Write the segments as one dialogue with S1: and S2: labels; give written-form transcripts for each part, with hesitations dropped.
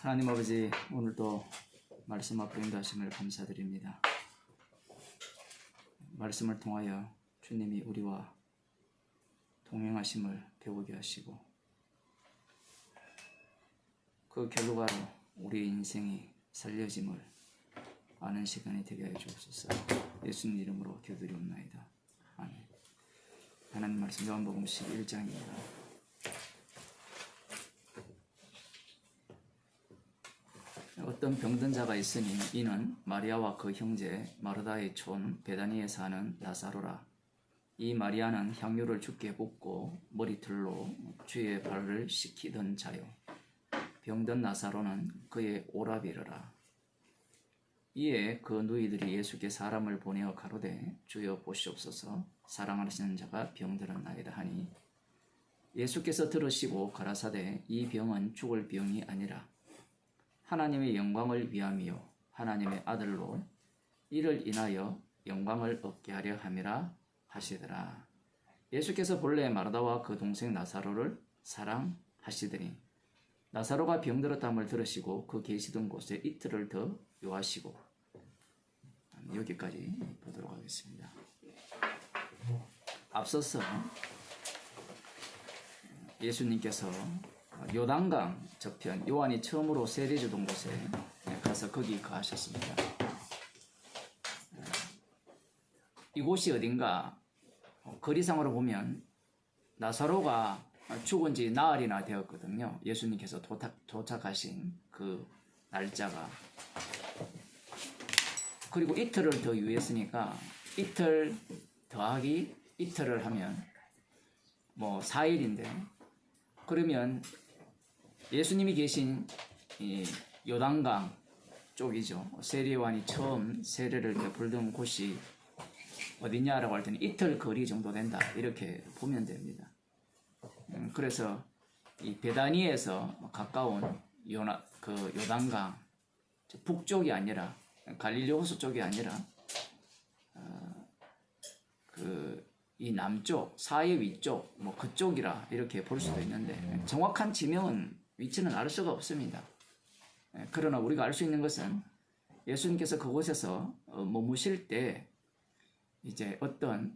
S1: 하나님 아버지, 오늘도 말씀 앞에 인도하심을 감사드립니다. 말씀을 통하여 주님이 우리와 동행하심을 배우게 하시고 그 결과로 우리 인생이 살려짐을 아는 시간이 되게 해 주옵소서. 예수님 이름으로 기도드리옵나이다. 아멘. 하나님 말씀 요한복음 11장입니다. 어떤 병든 자가 있으니 이는 마리아와 그 형제 마르다의 촌 베다니에 사는 나사로라. 이 마리아는 향유를 주께 붓고 머리털로 주의 발을 씻기던 자요. 병든 나사로는 그의 오라비르라. 이에 그 누이들이 예수께 사람을 보내어 가로되 주여 보시옵소서, 사랑하시는 자가 병들었나이다 하니 예수께서 들으시고 가라사대 이 병은 죽을 병이 아니라 하나님의 영광을 위함이요 하나님의 아들로 이를 인하여 영광을 얻게 하려 함이라 하시더라. 예수께서 본래 마르다와 그 동생 나사로를 사랑하시더니 나사로가 병들었다함을 들으시고 그 계시던 곳에 이틀을 더 요하시고. 여기까지 보도록 하겠습니다. 앞서서 예수님께서 요단강 저편, 요한이 처음으로 세례 주던 곳에 가서 거기 거하셨습니다. 이곳이 어딘가 거리상으로 보면 나사로가 죽은 지 나흘이나 되었거든요. 예수님께서 도착하신 그 날짜가. 그리고 이틀을 더 유했으니까 이틀 더하기 이틀을 하면 뭐 4일인데, 그러면 예수님이 계신 이 요단강 쪽이죠. 세례요한이 처음 세례를 베풀던 곳이 어디냐라고 할 때는 이틀 거리 정도 된다, 이렇게 보면 됩니다. 그래서 이 베다니에서 가까운 요단강 북쪽이 아니라 갈릴리 호수 쪽이 아니라 이 남쪽, 사해 위쪽, 뭐 그쪽이라 이렇게 볼 수도 있는데 정확한 지명은, 위치는 알 수가 없습니다. 그러나 우리가 알 수 있는 것은 예수님께서 그곳에서 머무실 때 이제 어떤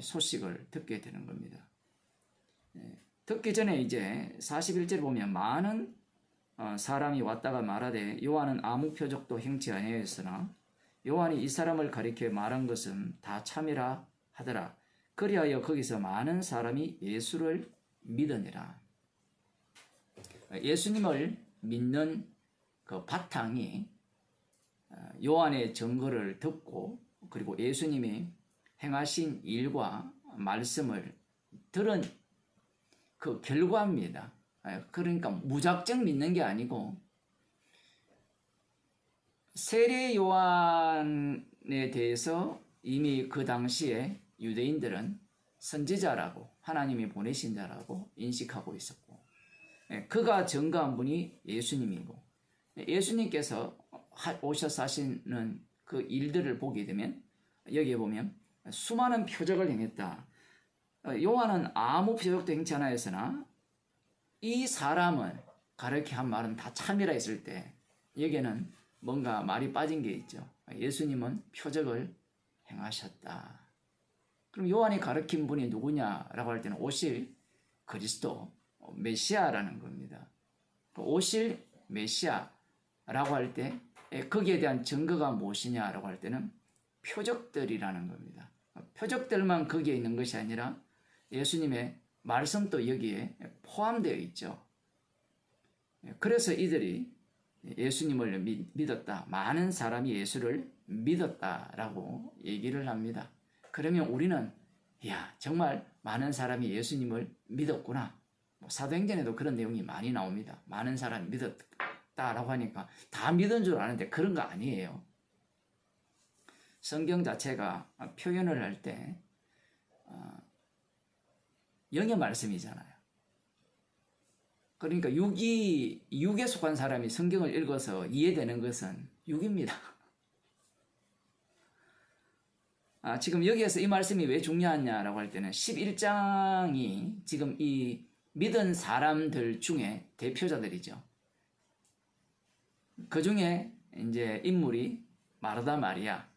S1: 소식을 듣게 되는 겁니다. 듣기 전에 이제 41절 보면 많은 사람이 왔다가 말하되 요한은 아무 표적도 행치 아니하였으나 요한이 이 사람을 가리켜 말한 것은 다 참이라 하더라. 그리하여 거기서 많은 사람이 예수를 믿으니라. 예수님을 믿는 그 바탕이 요한의 증거를 듣고 그리고 예수님이 행하신 일과 말씀을 들은 그 결과입니다. 그러니까 무작정 믿는 게 아니고, 세례 요한에 대해서 이미 그 당시에 유대인들은 선지자라고, 하나님이 보내신 자라고 인식하고 있었고, 그가 증거한 분이 예수님이고, 예수님께서 오셔서 하시는 그 일들을 보게 되면 여기에 보면 수많은 표적을 행했다. 요한은 아무 표적도 행치 않았으나 이 사람은 가르쳐 한 말은 다 참이라 했을 때 여기에는 뭔가 말이 빠진 게 있죠. 예수님은 표적을 행하셨다. 그럼 요한이 가르친 분이 누구냐라고 할 때는 오실 그리스도, 메시아라는 겁니다. 오실 메시아라고 할 때 거기에 대한 증거가 무엇이냐라고 할 때는 표적들이라는 겁니다. 표적들만 거기에 있는 것이 아니라 예수님의 말씀도 여기에 포함되어 있죠. 그래서 이들이 예수님을 믿었다. 많은 사람이 예수를 믿었다라고 얘기를 합니다. 그러면 우리는 정말 많은 사람이 예수님을 믿었구나. 사도행전에도 그런 내용이 많이 나옵니다. 많은 사람이 믿었다라고 하니까 다 믿은 줄 아는데 그런 거 아니에요. 성경 자체가 표현을 할 때 영의 말씀이잖아요. 그러니까 육에 속한 사람이 성경을 읽어서 이해되는 것은 육입니다. 지금 여기에서 이 말씀이 왜 중요하냐라고 할 때는 11장이 지금 이 믿은 사람들 중에 대표자들이죠. 그 중에 이제 인물이 마르다 마리아.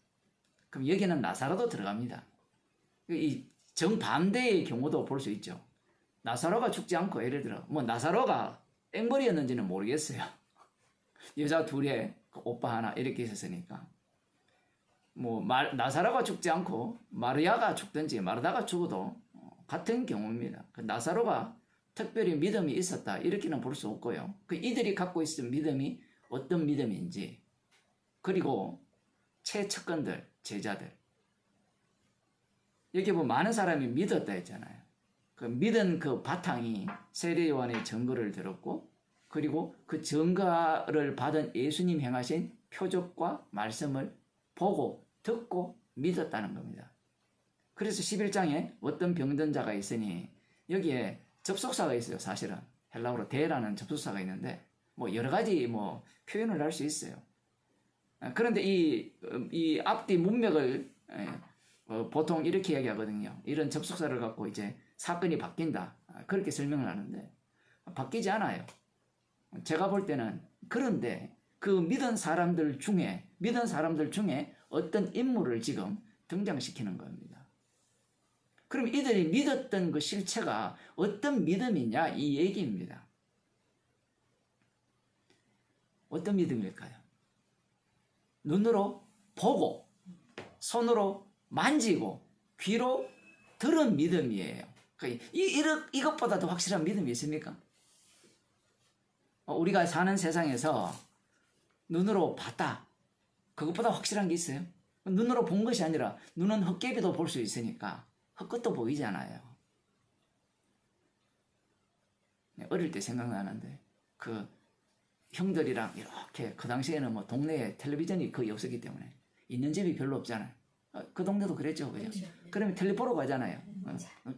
S1: 그럼 여기는 나사로도 들어갑니다. 이 정반대의 경우도 볼 수 있죠. 나사로가 죽지 않고 예를 들어 뭐 나사로가 앵벌이었는지는 모르겠어요. 여자 둘에 오빠 하나 이렇게 있었으니까 뭐 나사로가 죽지 않고 마리아가 죽든지 마르다가 죽어도 같은 경우입니다. 그 나사로가 특별히 믿음이 있었다 이렇게는 볼 수 없고요. 그 이들이 갖고 있었던 믿음이 어떤 믿음인지 그리고 최측근들 제자들 여기 보면 많은 사람이 믿었다 했잖아요. 그 믿은 그 바탕이 세례 요한의 증거를 들었고 그리고 그 증거를 받은 예수님 행하신 표적과 말씀을 보고 듣고 믿었다는 겁니다. 그래서 11장에 어떤 병든 자가 있으니 여기에 접속사가 있어요. 사실은 헬라어로 대라는 접속사가 있는데 뭐 여러 가지 뭐 표현을 할 수 있어요. 그런데 이 앞뒤 문맥을 보통 이렇게 이야기하거든요. 이런 접속사를 갖고 이제 사건이 바뀐다. 그렇게 설명을 하는데 바뀌지 않아요. 제가 볼 때는 그런데 그 믿은 사람들 중에 어떤 인물을 지금 등장시키는 겁니다. 그럼 이들이 믿었던 그 실체가 어떤 믿음이냐 이 얘기입니다. 어떤 믿음일까요? 눈으로 보고 손으로 만지고 귀로 들은 믿음이에요. 이것보다 더 확실한 믿음이 있습니까? 우리가 사는 세상에서 눈으로 봤다. 그것보다 확실한 게 있어요? 눈으로 본 것이 아니라 눈은 헛개비도 볼 수 있으니까 헛것도 보이잖아요. 어릴 때 생각나는데 그 형들이랑 이렇게 그 당시에는 뭐 동네에 텔레비전이 거의 없었기 때문에 있는 집이 별로 없잖아요. 그 동네도 그랬죠, 그죠? 그러면 텔레 보러 가잖아요.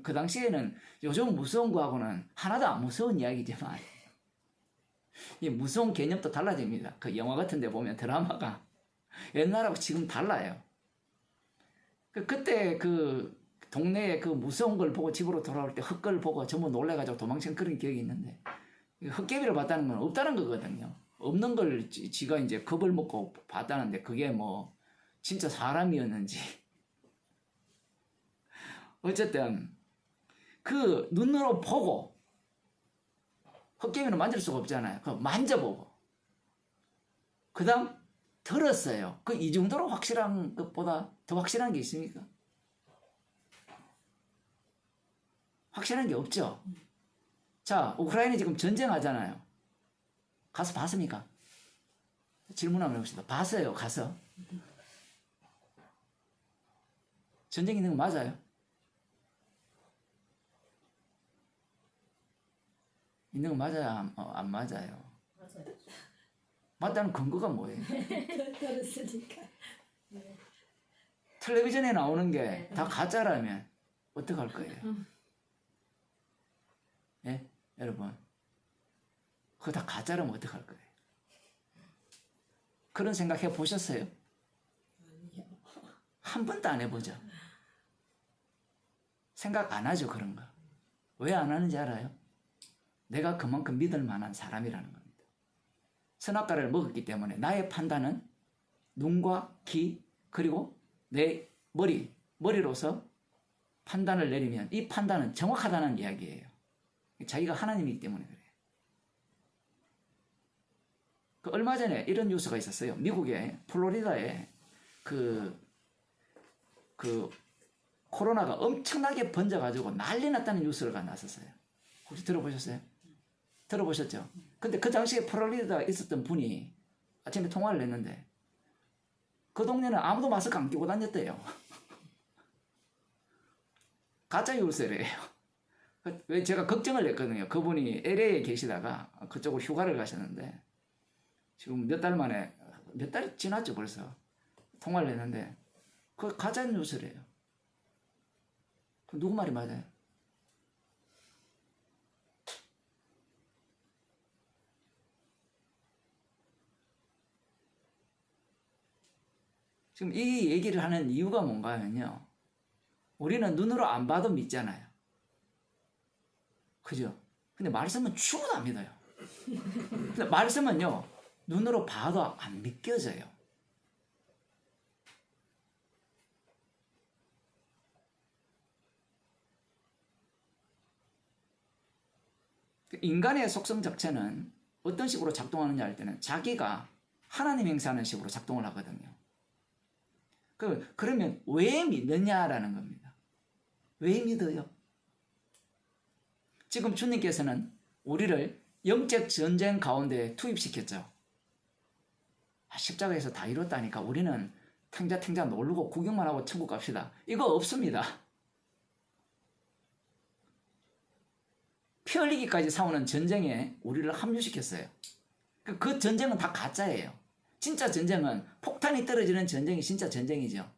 S1: 그 당시에는 요즘 무서운 거하고는 하나도 안 무서운 이야기지만 이 무서운 개념도 달라집니다. 그 영화 같은 데 보면 드라마가 옛날하고 지금 달라요. 그때 그 동네에 그 무서운 걸 보고 집으로 돌아올 때 헛걸 보고 전부 놀래가지고 도망친 그런 기억이 있는데 헛개비를 봤다는 건 없다는 거거든요. 없는 걸 지가 이제 겁을 먹고 봤다는데 그게 뭐 진짜 사람이었는지 어쨌든 그 눈으로 보고 헛개비는 만질 수가 없잖아요. 그 만져보고 그 다음 들었어요. 그 이 정도로 확실한 것보다 더 확실한 게 있습니까? 확실한 게 없죠. 자, 우크라이나 지금 전쟁하잖아요. 가서 봤습니까? 질문 한번 해봅시다. 봤어요, 가서? 전쟁 있는 거 맞아요? 있는 거 맞아요? 안 맞아요?
S2: 맞아요.
S1: 맞다는 근거가 뭐예요?
S2: 들었으니까. 네.
S1: 텔레비전에 나오는 게 다 가짜라면 어떡할 거예요? 예? 여러분, 그거 다 가짜라면 어떡할 거예요? 그런 생각 해보셨어요?
S2: 아니요.
S1: 한 번도 안 해보죠. 생각 안 하죠, 그런 거. 왜 안 하는지 알아요? 내가 그만큼 믿을 만한 사람이라는 겁니다. 선악과를 먹었기 때문에 나의 판단은 눈과 귀 그리고 내 머리로서 판단을 내리면 이 판단은 정확하다는 이야기예요. 자기가 하나님이기 때문에 그래요. 얼마 전에 이런 뉴스가 있었어요. 미국의 플로리다에 그 코로나가 엄청나게 번져가지고 난리 났다는 뉴스가 났었어요. 혹시 들어보셨어요? 들어보셨죠? 근데 그 당시에 플로리다에 있었던 분이 아침에 통화를 했는데 그 동네는 아무도 마스크 안 끼고 다녔대요. 가짜 뉴스래요. 왜 제가 걱정을 했거든요. 그분이 LA에 계시다가 그쪽으로 휴가를 가셨는데 지금 몇 달 지났죠 벌써. 통화를 했는데 그 가짜 뉴스래요. 누구 말이 맞아요? 지금 이 얘기를 하는 이유가 뭔가 하면요. 우리는 눈으로 안 봐도 믿잖아요. 그죠? 근데 말씀은 죽어도 안 믿어요. 근데 말씀은요, 눈으로 봐도 안 믿겨져요. 인간의 속성 자체는 어떤 식으로 작동하느냐 할 때는 자기가 하나님 행사하는 식으로 작동을 하거든요. 그러면 왜 믿느냐라는 겁니다. 왜 믿어요? 지금 주님께서는 우리를 영적 전쟁 가운데 투입시켰죠. 십자가에서 다 이뤘다니까 우리는 탱자 놀고 구경만 하고 천국 갑시다. 이거 없습니다. 피 흘리기까지 싸우는 전쟁에 우리를 합류시켰어요. 그 전쟁은 다 가짜예요. 진짜 전쟁은 폭탄이 떨어지는 전쟁이 진짜 전쟁이죠.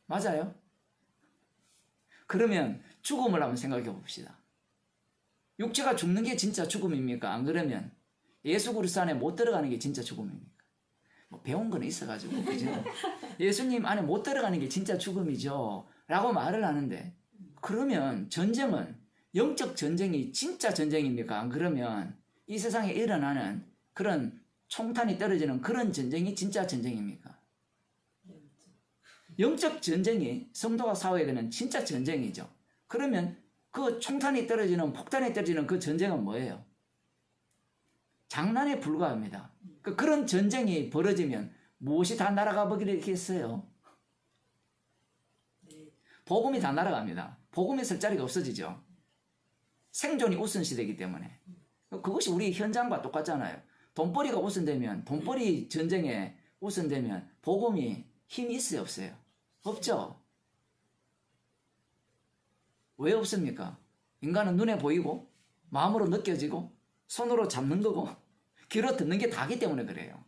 S1: 맞아요? 그러면 죽음을 한번 생각해 봅시다. 육체가 죽는 게 진짜 죽음입니까? 안 그러면 예수 그리스도 안에 못 들어가는 게 진짜 죽음입니까? 뭐 배운 건 있어가지고 그죠? 예수님 안에 못 들어가는 게 진짜 죽음이죠 라고 말을 하는데, 그러면 전쟁은 영적 전쟁이 진짜 전쟁입니까? 안 그러면 이 세상에 일어나는 그런 총탄이 떨어지는 그런 전쟁이 진짜 전쟁입니까? 영적 전쟁이 성도가 싸워야 되는 진짜 전쟁이죠. 그러면 그 총탄이 떨어지는 폭탄이 떨어지는 그 전쟁은 뭐예요? 장난에 불과합니다. 그런 전쟁이 벌어지면 무엇이 다 날아가 버리겠어요? 복음이 다 날아갑니다. 복음이 설 자리가 없어지죠. 생존이 우선시되기 때문에. 그것이 우리 현장과 똑같잖아요. 돈벌이가 우선되면, 돈벌이 전쟁에 우선되면 복음이 힘이 있어요, 없어요? 없죠. 왜 없습니까? 인간은 눈에 보이고 마음으로 느껴지고 손으로 잡는 거고 귀로 듣는 게 다기 때문에 그래요.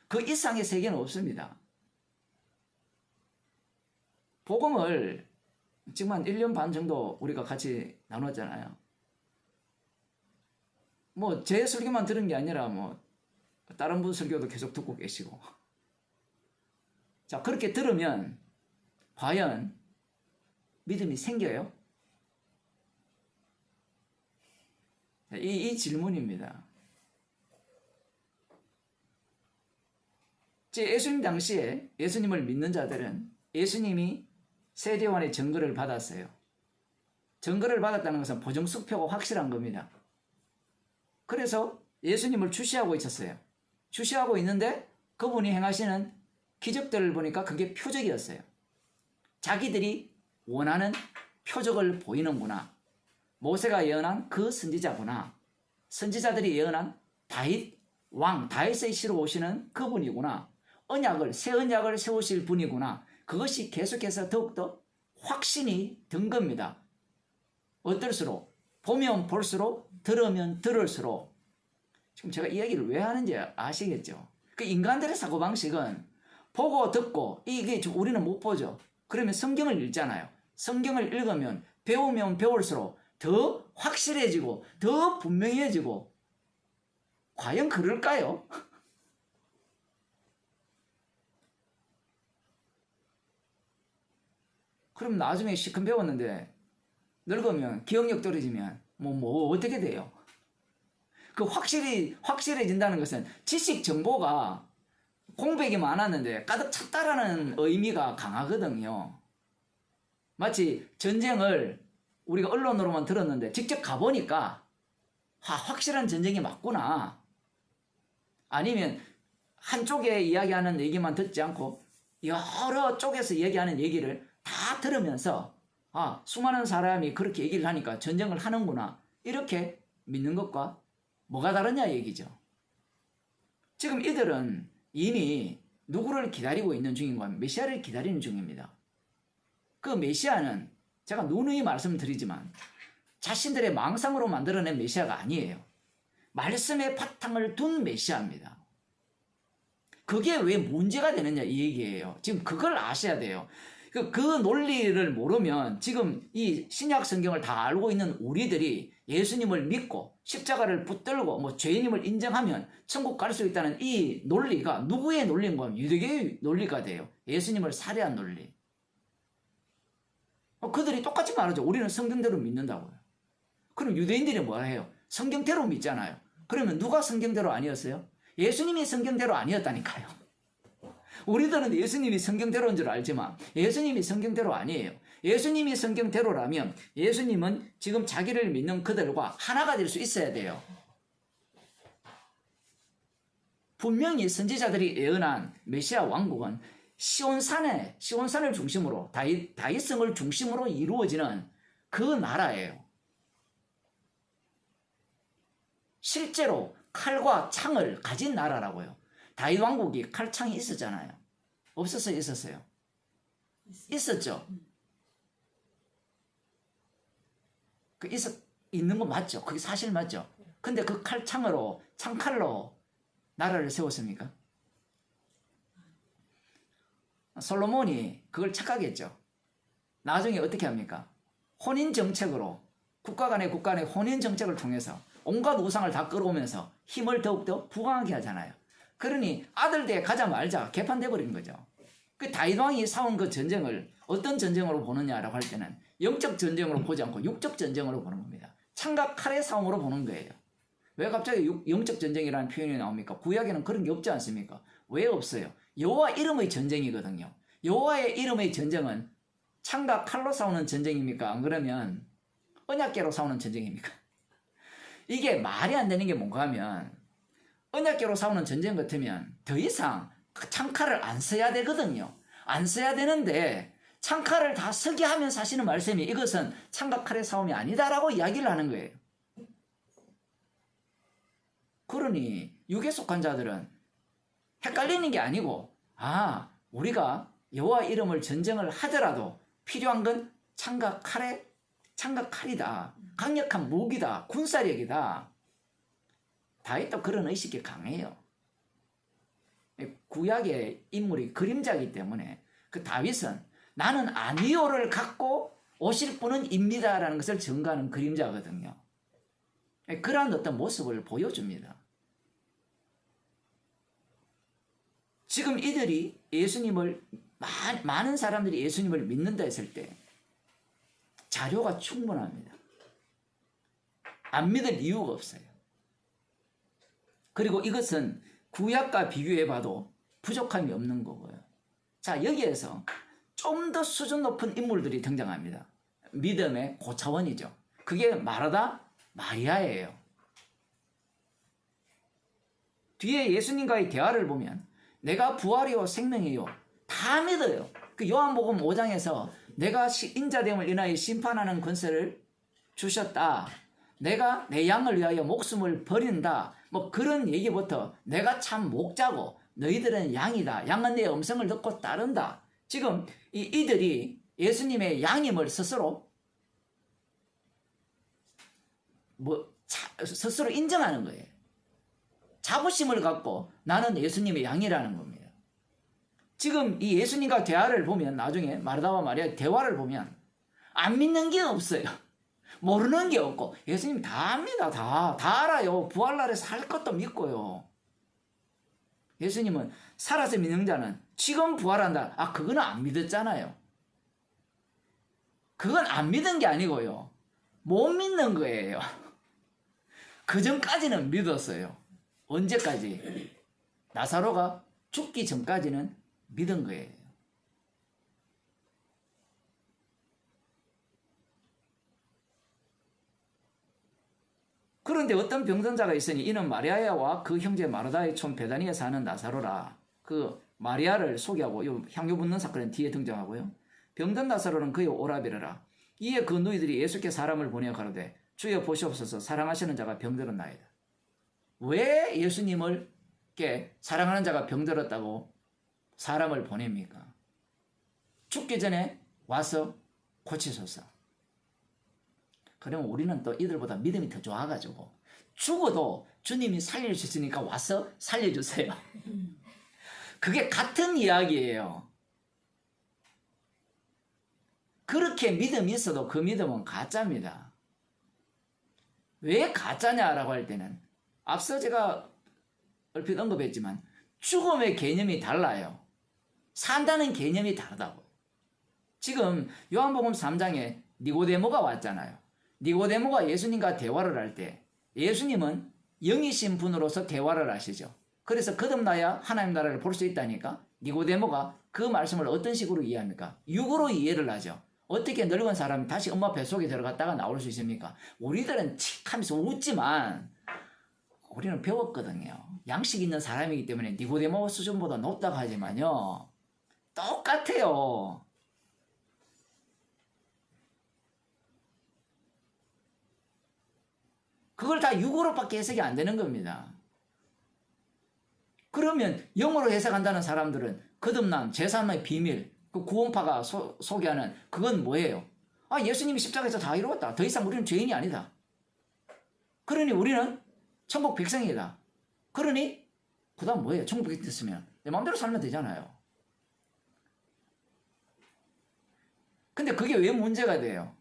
S1: 그 이상의 세계는 없습니다. 복음을 지금 한 1년 반 정도 우리가 같이 나눴잖아요. 뭐 제 설교만 들은 게 아니라 뭐 다른 분 설교도 계속 듣고 계시고. 자, 그렇게 들으면 과연 믿음이 생겨요? 이 질문입니다. 예수님 당시에 예수님을 믿는 자들은 예수님이 세례요한의 증거를 받았어요. 증거를 받았다는 것은 보정수표가 확실한 겁니다. 그래서 예수님을 주시하고 있었어요. 주시하고 있는데 그분이 행하시는 기적들을 보니까 그게 표적이었어요. 자기들이 원하는 표적을 보이는구나. 모세가 예언한 그 선지자구나. 선지자들이 예언한 다윗 왕, 다윗의 씨로 오시는 그분이구나. 새 언약을 세우실 분이구나. 그것이 계속해서 더욱더 확신이 든 겁니다. 어떨수록? 보면 볼수록, 들으면 들을수록. 지금 제가 이 얘기를 왜 하는지 아시겠죠? 그 인간들의 사고방식은 보고 듣고, 이게 우리는 못 보죠. 그러면 성경을 읽잖아요. 성경을 읽으면 배우면 배울수록 더 확실해지고 더 분명해지고. 과연 그럴까요? 그럼 나중에 시큰 배웠는데 늙으면 기억력 떨어지면 뭐 어떻게 돼요? 그 확실해진다는 것은 지식 정보가 공백이 많았는데 가득 찼다라는 의미가 강하거든요. 마치 전쟁을 우리가 언론으로만 들었는데 직접 가보니까 확실한 전쟁이 맞구나. 아니면 한쪽에 이야기하는 얘기만 듣지 않고 여러 쪽에서 얘기하는 얘기를 다 들으면서 수많은 사람이 그렇게 얘기를 하니까 전쟁을 하는구나. 이렇게 믿는 것과 뭐가 다르냐 얘기죠. 지금 이들은 이미 누구를 기다리고 있는 중인 거야? 메시아를 기다리는 중입니다. 그 메시아는 제가 누누이 말씀드리지만 자신들의 망상으로 만들어낸 메시아가 아니에요. 말씀의 바탕을 둔 메시아입니다. 그게 왜 문제가 되느냐 이 얘기예요. 지금 그걸 아셔야 돼요. 그 논리를 모르면 지금 이 신약 성경을 다 알고 있는 우리들이 예수님을 믿고 십자가를 붙들고 뭐 죄인임을 인정하면 천국 갈 수 있다는 이 논리가 누구의 논리인 거면 유대교의 논리가 돼요. 예수님을 살해한 논리. 그들이 똑같이 말하죠. 우리는 성경대로 믿는다고요. 그럼 유대인들이 뭐라 해요? 성경대로 믿잖아요. 그러면 누가 성경대로 아니었어요? 예수님이 성경대로 아니었다니까요. 우리들은 예수님이 성경대로인 줄 알지만 예수님이 성경대로 아니에요. 예수님이 성경대로라면 예수님은 지금 자기를 믿는 그들과 하나가 될 수 있어야 돼요. 분명히 선지자들이 예언한 메시아 왕국은 시온산을 중심으로 다윗성을 중심으로 이루어지는 그 나라예요. 실제로 칼과 창을 가진 나라라고요. 다윗 왕국이 칼창이 있었잖아요. 없었어요? 있었어요? 있었죠. 있는 거 맞죠? 그게 사실 맞죠? 근데 그 창칼로 나라를 세웠습니까? 솔로몬이 그걸 착각했죠. 나중에 어떻게 합니까? 혼인 정책으로 국가 간의 혼인 정책을 통해서 온갖 우상을 다 끌어오면서 힘을 더욱더 부강하게 하잖아요. 그러니 아들대에 가자 말자 개판돼 버린 거죠. 그 다윗 왕이 싸운 그 전쟁을 어떤 전쟁으로 보느냐라고 할 때는 영적 전쟁으로 보지 않고 육적 전쟁으로 보는 겁니다. 창과 칼의 싸움으로 보는 거예요. 왜 갑자기 영적 전쟁이라는 표현이 나옵니까? 구약에는 그런 게 없지 않습니까? 왜 없어요? 여호와 이름의 전쟁이거든요. 여호와의 이름의 전쟁은 창과 칼로 싸우는 전쟁입니까? 안 그러면 언약궤로 싸우는 전쟁입니까? 이게 말이 안 되는 게 뭔가 하면 언약궤로 싸우는 전쟁 같으면 더 이상 창칼을 안 써야 되거든요. 안 써야 되는데 창칼을 다 쓰게 하면서 하시는 말씀이 이것은 창과 칼의 싸움이 아니다라고 이야기를 하는 거예요. 그러니 육에 속한 자들은 헷갈리는 게 아니고 우리가 여호와 이름을 전쟁을 하더라도 필요한 건 창과 칼이다. 강력한 무기다. 군사력이다. 다윗도 그런 의식이 강해요. 구약의 인물이 그림자이기 때문에 그 다윗은 나는 아니요를 갖고 오실 분은 입니다라는 것을 증거하는 그림자거든요. 그러한 어떤 모습을 보여줍니다. 지금 이들이 많은 사람들이 예수님을 믿는다 했을 때 자료가 충분합니다. 안 믿을 이유가 없어요. 그리고 이것은 구약과 비교해 봐도 부족함이 없는 거고요. 자, 여기에서 좀 더 수준 높은 인물들이 등장합니다. 믿음의 고차원이죠. 그게 마르다, 마리아예요. 뒤에 예수님과의 대화를 보면 내가 부활이요 생명이요 다 믿어요. 그 요한복음 5장에서 내가 인자됨을 인하여 심판하는 권세를 주셨다. 내가 내 양을 위하여 목숨을 버린다. 뭐 그런 얘기부터 내가 참 목자고 너희들은 양이다. 양은 내 음성을 듣고 따른다. 지금 이들이 예수님의 양임을 스스로 스스로 인정하는 거예요. 자부심을 갖고 나는 예수님의 양이라는 겁니다. 지금 이 예수님과 대화를 보면 나중에 마르다와 마리아의 대화를 보면 안 믿는 게 없어요. 모르는 게 없고 예수님 다 압니다. 다 알아요. 부활날에 살 것도 믿고요. 예수님은 살아서 믿는 자는 지금 부활한다. 그거는 안 믿었잖아요. 그건 안 믿은 게 아니고요. 못 믿는 거예요. 그 전까지는 믿었어요. 언제까지? 나사로가 죽기 전까지는 믿은 거예요. 그런데 어떤 병든 자가 있으니 이는 마리아와 그 형제 마르다의 촌 베다니에 사는 나사로라. 그 마리아를 소개하고 이 향유 붓는 사건은 뒤에 등장하고요. 병든 나사로는 그의 오라비르라. 이에 그 누이들이 예수께 사람을 보내어 가로되 주여 보시옵소서 사랑하시는 자가 병들었나이다. 왜 예수님을 사랑하는 자가 병들었다고 사람을 보냅니까? 죽기 전에 와서 고치소서. 그러면 우리는 또 이들보다 믿음이 더 좋아가지고 죽어도 주님이 살릴 수 있으니까 와서 살려주세요. 그게 같은 이야기예요. 그렇게 믿음이 있어도 그 믿음은 가짜입니다. 왜 가짜냐라고 할 때는 앞서 제가 얼핏 언급했지만 죽음의 개념이 달라요. 산다는 개념이 다르다고. 지금 요한복음 3장에 니고데모가 왔잖아요. 니고데모가 예수님과 대화를 할 때 예수님은 영이신 분으로서 대화를 하시죠. 그래서 거듭나야 하나님 나라를 볼 수 있다니까. 니고데모가 그 말씀을 어떤 식으로 이해합니까? 육으로 이해를 하죠. 어떻게 늙은 사람이 다시 엄마 뱃속에 들어갔다가 나올 수 있습니까? 우리들은 칙 하면서 웃지만 우리는 배웠거든요. 양식 있는 사람이기 때문에 니고데모 수준보다 높다고 하지만요. 똑같아요. 그걸 다 육으로밖에 해석이 안 되는 겁니다. 그러면 영어로 해석한다는 사람들은 거듭남, 제3의 비밀, 그 구원파가 소개하는 그건 뭐예요? 아, 예수님이 십자가에서 다 이루었다. 더 이상 우리는 죄인이 아니다. 그러니 우리는 천국 백성이다. 그러니 그 다음 뭐예요? 천국 백성 됐으면 내 마음대로 살면 되잖아요. 근데 그게 왜 문제가 돼요?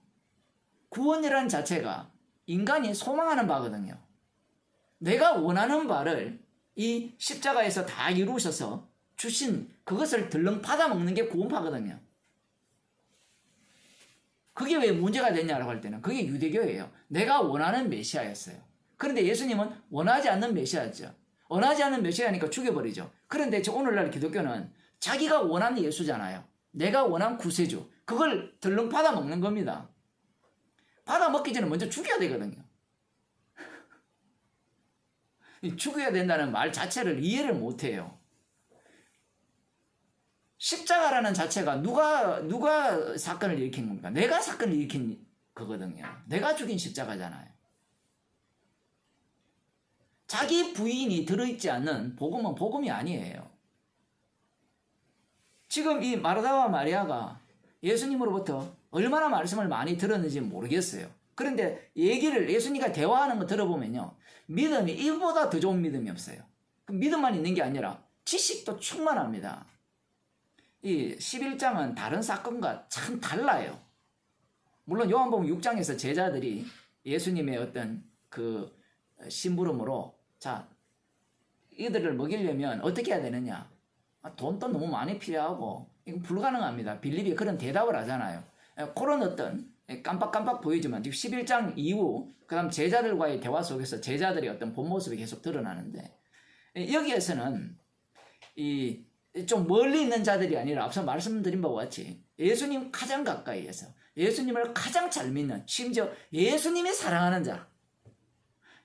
S1: 구원이라는 자체가 인간이 소망하는 바거든요. 내가 원하는 바를 이 십자가에서 다 이루셔서 주신 그것을 덜렁 받아먹는 게 구원파거든요. 그게 왜 문제가 되냐라고 할 때는 그게 유대교예요. 내가 원하는 메시아였어요. 그런데 예수님은 원하지 않는 메시아였죠. 원하지 않는 메시아니까 죽여버리죠. 그런데 오늘날 기독교는 자기가 원하는 예수잖아요. 내가 원한 구세주. 그걸 덜렁 받아먹는 겁니다. 받아먹기 전에 먼저 죽여야 되거든요. 죽여야 된다는 말 자체를 이해를 못해요. 십자가라는 자체가 누가 사건을 일으킨 겁니까? 내가 사건을 일으킨 거거든요. 내가 죽인 십자가잖아요. 자기 부인이 들어있지 않는 복음은 복음이 아니에요. 지금 이 마르다와 마리아가 예수님으로부터 얼마나 말씀을 많이 들었는지 모르겠어요. 그런데 예수님과 대화하는 거 들어보면요. 믿음이 이보다 더 좋은 믿음이 없어요. 그 믿음만 있는 게 아니라 지식도 충만합니다. 이 11장은 다른 사건과 참 달라요. 물론 요한복음 6장에서 제자들이 예수님의 어떤 그 심부름으로 자, 이들을 먹이려면 어떻게 해야 되느냐? 돈도 너무 많이 필요하고 이건 불가능합니다. 빌립이 그런 대답을 하잖아요. 그런 어떤 깜빡깜빡 보이지만 11장 이후 그 다음 제자들과의 대화 속에서 제자들의 어떤 본 모습이 계속 드러나는데 여기에서는 이 좀 멀리 있는 자들이 아니라 앞서 말씀드린 바와 같이 예수님 가장 가까이에서 예수님을 가장 잘 믿는 심지어 예수님이 사랑하는 자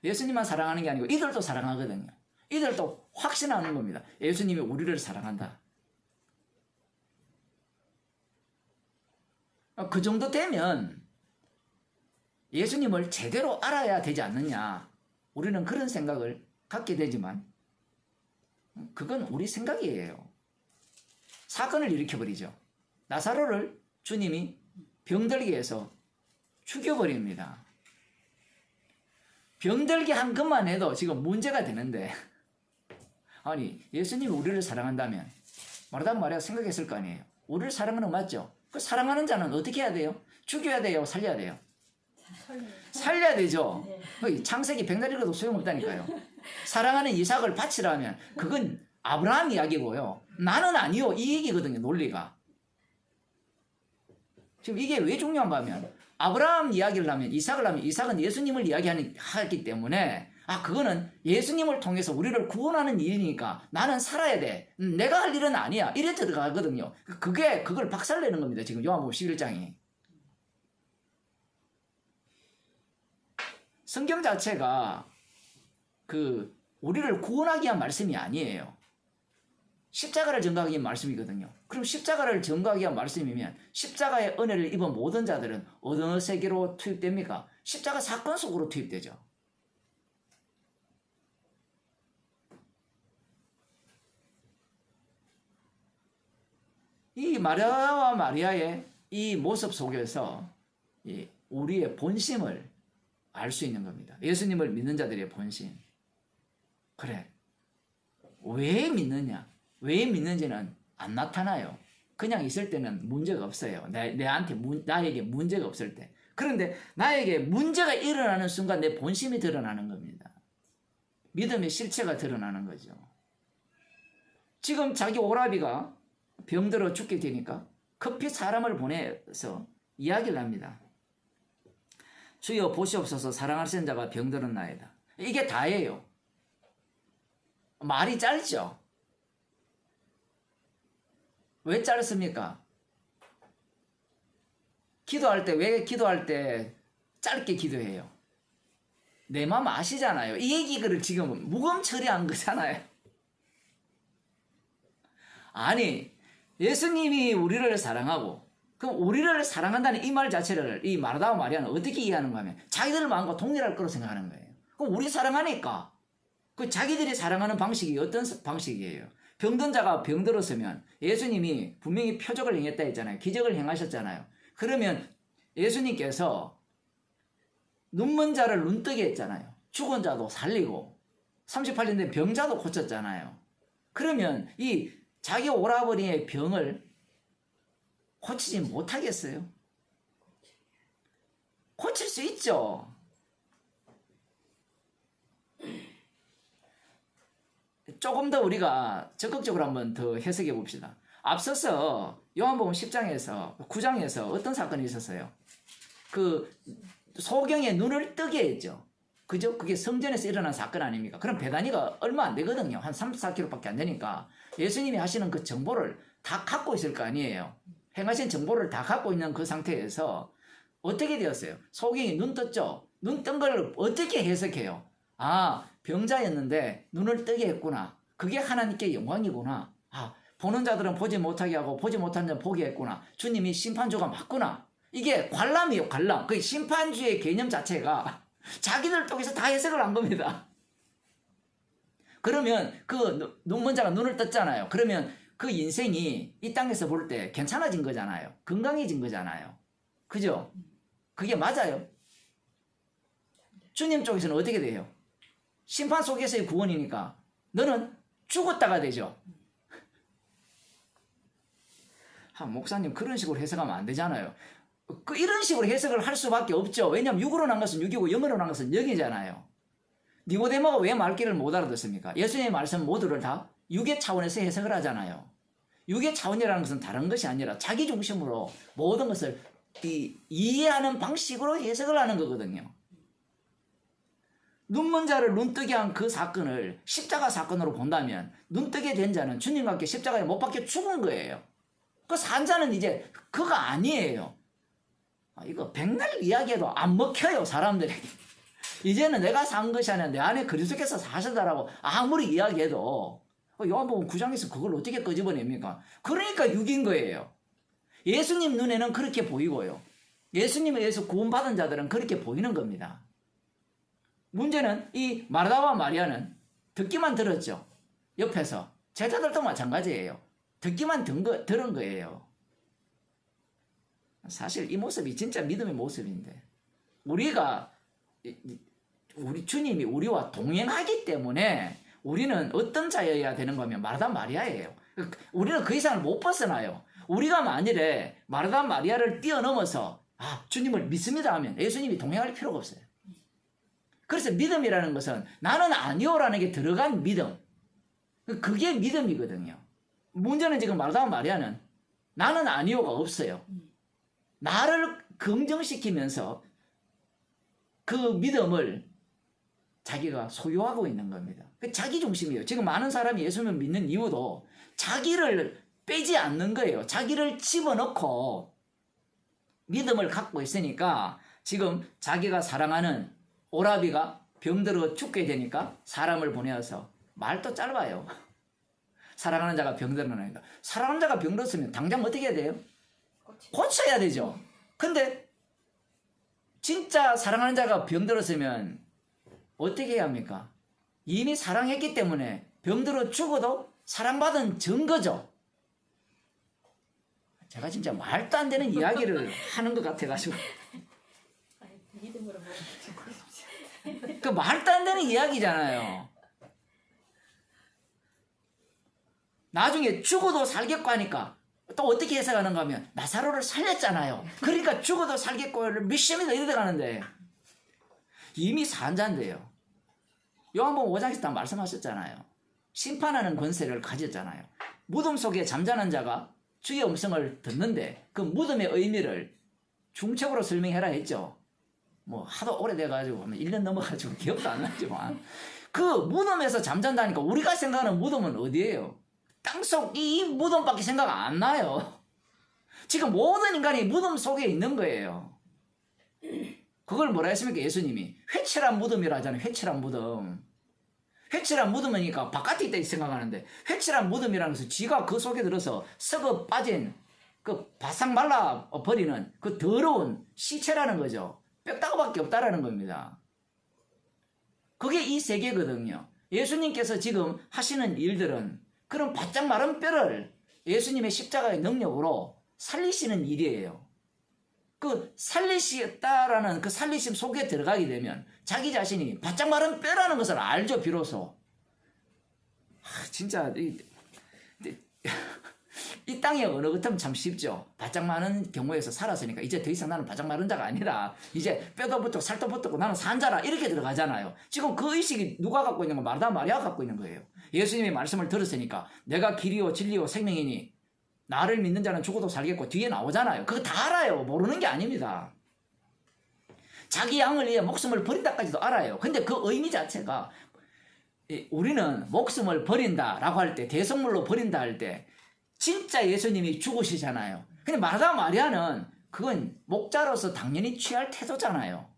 S1: 예수님만 사랑하는 게 아니고 이들도 사랑하거든요. 이들도 확신하는 겁니다. 예수님이 우리를 사랑한다. 그 정도 되면 예수님을 제대로 알아야 되지 않느냐. 우리는 그런 생각을 갖게 되지만 그건 우리 생각이에요. 사건을 일으켜버리죠. 나사로를 주님이 병들게 해서 죽여버립니다. 병들게 한 것만 해도 지금 문제가 되는데 아니 예수님이 우리를 사랑한다면 마르다 마리아가 생각했을 거 아니에요. 우리를 사랑하는 거 맞죠? 그 사랑하는 자는 어떻게 해야 돼요? 죽여야 돼요? 살려야 돼요? 살려야 되죠. 창세기 백날 읽어도 소용없다니까요. 사랑하는 이삭을 바치라면 그건 아브라함 이야기고요. 나는 아니요. 이 얘기거든요. 논리가. 지금 이게 왜 중요한가 하면 아브라함 이야기를 하면 이삭을 하면 이삭은 예수님을 이야기하기 때문에 그거는 예수님을 통해서 우리를 구원하는 일이니까 나는 살아야 돼. 내가 할 일은 아니야. 이래 들어가거든요. 그걸 박살내는 겁니다. 지금 요한복음 11장이. 성경 자체가 우리를 구원하기 위한 말씀이 아니에요. 십자가를 전가하기 위한 말씀이거든요. 그럼 십자가를 전가하기 위한 말씀이면 십자가의 은혜를 입은 모든 자들은 어느 세계로 투입됩니까? 십자가 사건 속으로 투입되죠. 이 마리아와 마리아의 이 모습 속에서 우리의 본심을 알 수 있는 겁니다. 예수님을 믿는 자들의 본심. 그래. 왜 믿느냐? 왜 믿는지는 안 나타나요. 그냥 있을 때는 문제가 없어요. 나에게 문제가 없을 때. 그런데 나에게 문제가 일어나는 순간 내 본심이 드러나는 겁니다. 믿음의 실체가 드러나는 거죠. 지금 자기 오라비가 병들어 죽게 되니까 급히 사람을 보내서 이야기를 합니다. 주여 보시옵소서 사랑하시는 자가 병들었나이다. 이게 다예요. 말이 짧죠. 왜 짧습니까? 기도할 때 왜 기도할 때 짧게 기도해요? 내 마음 아시잖아요. 이 얘기를 지금 무검 처리한 거잖아요. 아니, 예수님이 우리를 사랑하고, 그럼 우리를 사랑한다는 이 말 자체를 이 마르다와 마리아는 어떻게 이해하는가 하면 자기들 마음과 동일할 거로 생각하는 거예요. 그럼 우리 사랑하니까 그 자기들이 사랑하는 방식이 어떤 방식이에요? 병든 자가 병들었으면 예수님이 분명히 표적을 행했다 했잖아요. 기적을 행하셨잖아요. 그러면 예수님께서 눈먼 자를 눈뜨게 했잖아요. 죽은 자도 살리고 38년 된 병자도 고쳤잖아요. 그러면 이 자기 오라버니의 병을 고치지 못하겠어요? 고칠 수 있죠. 조금 더 우리가 적극적으로 한번 더 해석해 봅시다. 앞서서 요한복음 10장에서 9장에서 어떤 사건이 있었어요? 그 소경의 눈을 뜨게 했죠. 그죠? 그게 성전에서 일어난 사건 아닙니까? 그럼 배단위가 얼마 안 되거든요. 한 3, 4km밖에 안 되니까 예수님이 하시는 그 정보를 다 갖고 있을 거 아니에요. 행하신 정보를 다 갖고 있는 그 상태에서 어떻게 되었어요? 소경이 눈 떴죠? 눈 뜬 걸 어떻게 해석해요? 아, 병자였는데 눈을 뜨게 했구나. 그게 하나님께 영광이구나. 아, 보는 자들은 보지 못하게 하고 보지 못한 자는 보게 했구나. 주님이 심판주가 맞구나. 이게 관람이에요, 관람. 그 심판주의 개념 자체가 자기들 쪽에서 다 해석을 한 겁니다. 그러면 그 눈먼 자가 눈을 떴잖아요. 그러면 그 인생이 이 땅에서 볼 때 괜찮아진 거잖아요. 건강해진 거잖아요. 그죠? 그게 맞아요. 주님 쪽에서는 어떻게 돼요? 심판 속에서의 구원이니까 너는 죽었다가 되죠. 목사님 그런 식으로 해석하면 안 되잖아요. 이런 식으로 해석을 할 수밖에 없죠. 왜냐하면 육으로 난 것은 육이고 영으로 난 것은 영이잖아요. 니고데모가 왜 말귀를 못 알아듣습니까? 예수님의 말씀 모두를 다 육의 차원에서 해석을 하잖아요. 육의 차원이라는 것은 다른 것이 아니라 자기 중심으로 모든 것을 이해하는 방식으로 해석을 하는 거거든요. 눈먼 자를 눈뜨게 한 그 사건을 십자가 사건으로 본다면 눈뜨게 된 자는 주님과 함께 십자가에 못 박혀 죽은 거예요. 그 산 자는 이제 그가 아니에요. 이거 백날 이야기해도 안 먹혀요, 사람들에게. 이제는 내가 산 것이 아니라 내 안에 그리스도께서 사시다라고 아무리 이야기해도 요한복음 9장에서 그걸 어떻게 끄집어냅니까? 그러니까 육인 거예요. 예수님 눈에는 그렇게 보이고요. 예수님에 의해서 구원받은 자들은 그렇게 보이는 겁니다. 문제는 이 마르다와 마리아는 듣기만 들었죠. 옆에서. 제자들도 마찬가지예요. 듣기만 들은 거예요. 사실 이 모습이 진짜 믿음의 모습인데 우리 주님이 우리와 동행하기 때문에 우리는 어떤 자여야 되는 거면 마르다 마리아예요. 우리는 그 이상을 못 벗어나요. 우리가 만일에 마르다 마리아를 뛰어넘어서 주님을 믿습니다 하면 예수님이 동행할 필요가 없어요. 그래서 믿음이라는 것은 나는 아니오라는 게 들어간 믿음. 그게 믿음이거든요. 문제는 지금 마르다와 마리아는 나는 아니오가 없어요. 나를 긍정시키면서 그 믿음을 자기가 소유하고 있는 겁니다. 자기 중심이에요. 지금 많은 사람이 예수님을 믿는 이유도 자기를 빼지 않는 거예요. 자기를 집어넣고 믿음을 갖고 있으니까 지금 자기가 사랑하는 오라비가 병들어 죽게 되니까 사람을 보내어서 말도 짧아요. 사랑하는 자가 병들어나니까. 사랑하는 자가 병들었으면 당장 어떻게 해야 돼요? 고쳐야 되죠. 근데 진짜 사랑하는 자가 병들었으면 어떻게 해야 합니까? 이미 사랑했기 때문에 병들어 죽어도 사랑받은 증거죠. 제가 진짜 말도 안 되는 이야기를 하는 것 같아가지고.
S2: 믿음으로
S1: 그 말도 안 되는 이야기잖아요. 나중에 죽어도 살겠고 하니까 또 어떻게 해석하는가 하면 나사로를 살렸잖아요. 그러니까 죽어도 살겠고를 미션이 더 이래 가는데 이미 산자인데요. 요한복음 5장에서 다 말씀하셨잖아요. 심판하는 권세를 가졌잖아요. 무덤 속에 잠자는 자가 주의 음성을 듣는데 그 무덤의 의미를 중책으로 설명해라 했죠. 뭐 하도 오래돼가지고 1년 넘어가지고 기억도 안 나지만 그 무덤에서 잠잔다니까 우리가 생각하는 무덤은 어디예요? 땅속 이 무덤밖에 생각 안 나요. 지금 모든 인간이 무덤 속에 있는 거예요. 그걸 뭐라 했습니까? 예수님이 회칠한 무덤이라 하잖아요. 회칠한 무덤. 회칠한 무덤이니까 바깥에 있다 생각하는데 회칠한 무덤이라는 것은 쥐가 그 속에 들어서 썩어 빠진 그 바싹 말라 버리는 그 더러운 시체라는 거죠. 뼈다귀밖에 없다라는 겁니다. 그게 이 세계거든요. 예수님께서 지금 하시는 일들은 그런 바짝 마른 뼈를 예수님의 십자가의 능력으로 살리시는 일이에요. 그 살리시다라는 그 살리심 속에 들어가게 되면 자기 자신이 바짝 마른 뼈라는 것을 알죠, 비로소. 진짜 이 땅에 어느 같으면 참 쉽죠. 바짝 마른 경우에서 살았으니까 이제 더 이상 나는 바짝 마른 자가 아니라 이제 뼈도 붙고 살도 붙고 나는 산자라 이렇게 들어가잖아요. 지금 그 의식이 누가 갖고 있는 거? 마르다 마리아가 갖고 있는 거예요. 예수님의 말씀을 들었으니까 내가 길이요 진리요 생명이니 나를 믿는 자는 죽어도 살겠고 뒤에 나오잖아요. 그거 다 알아요. 모르는 게 아닙니다. 자기 양을 위해 목숨을 버린다까지도 알아요. 근데 그 의미 자체가 우리는 목숨을 버린다라고 할 때 대성물로 버린다 할 때 진짜 예수님이 죽으시잖아요. 근데 마르다 마리아는 그건 목자로서 당연히 취할 태도잖아요.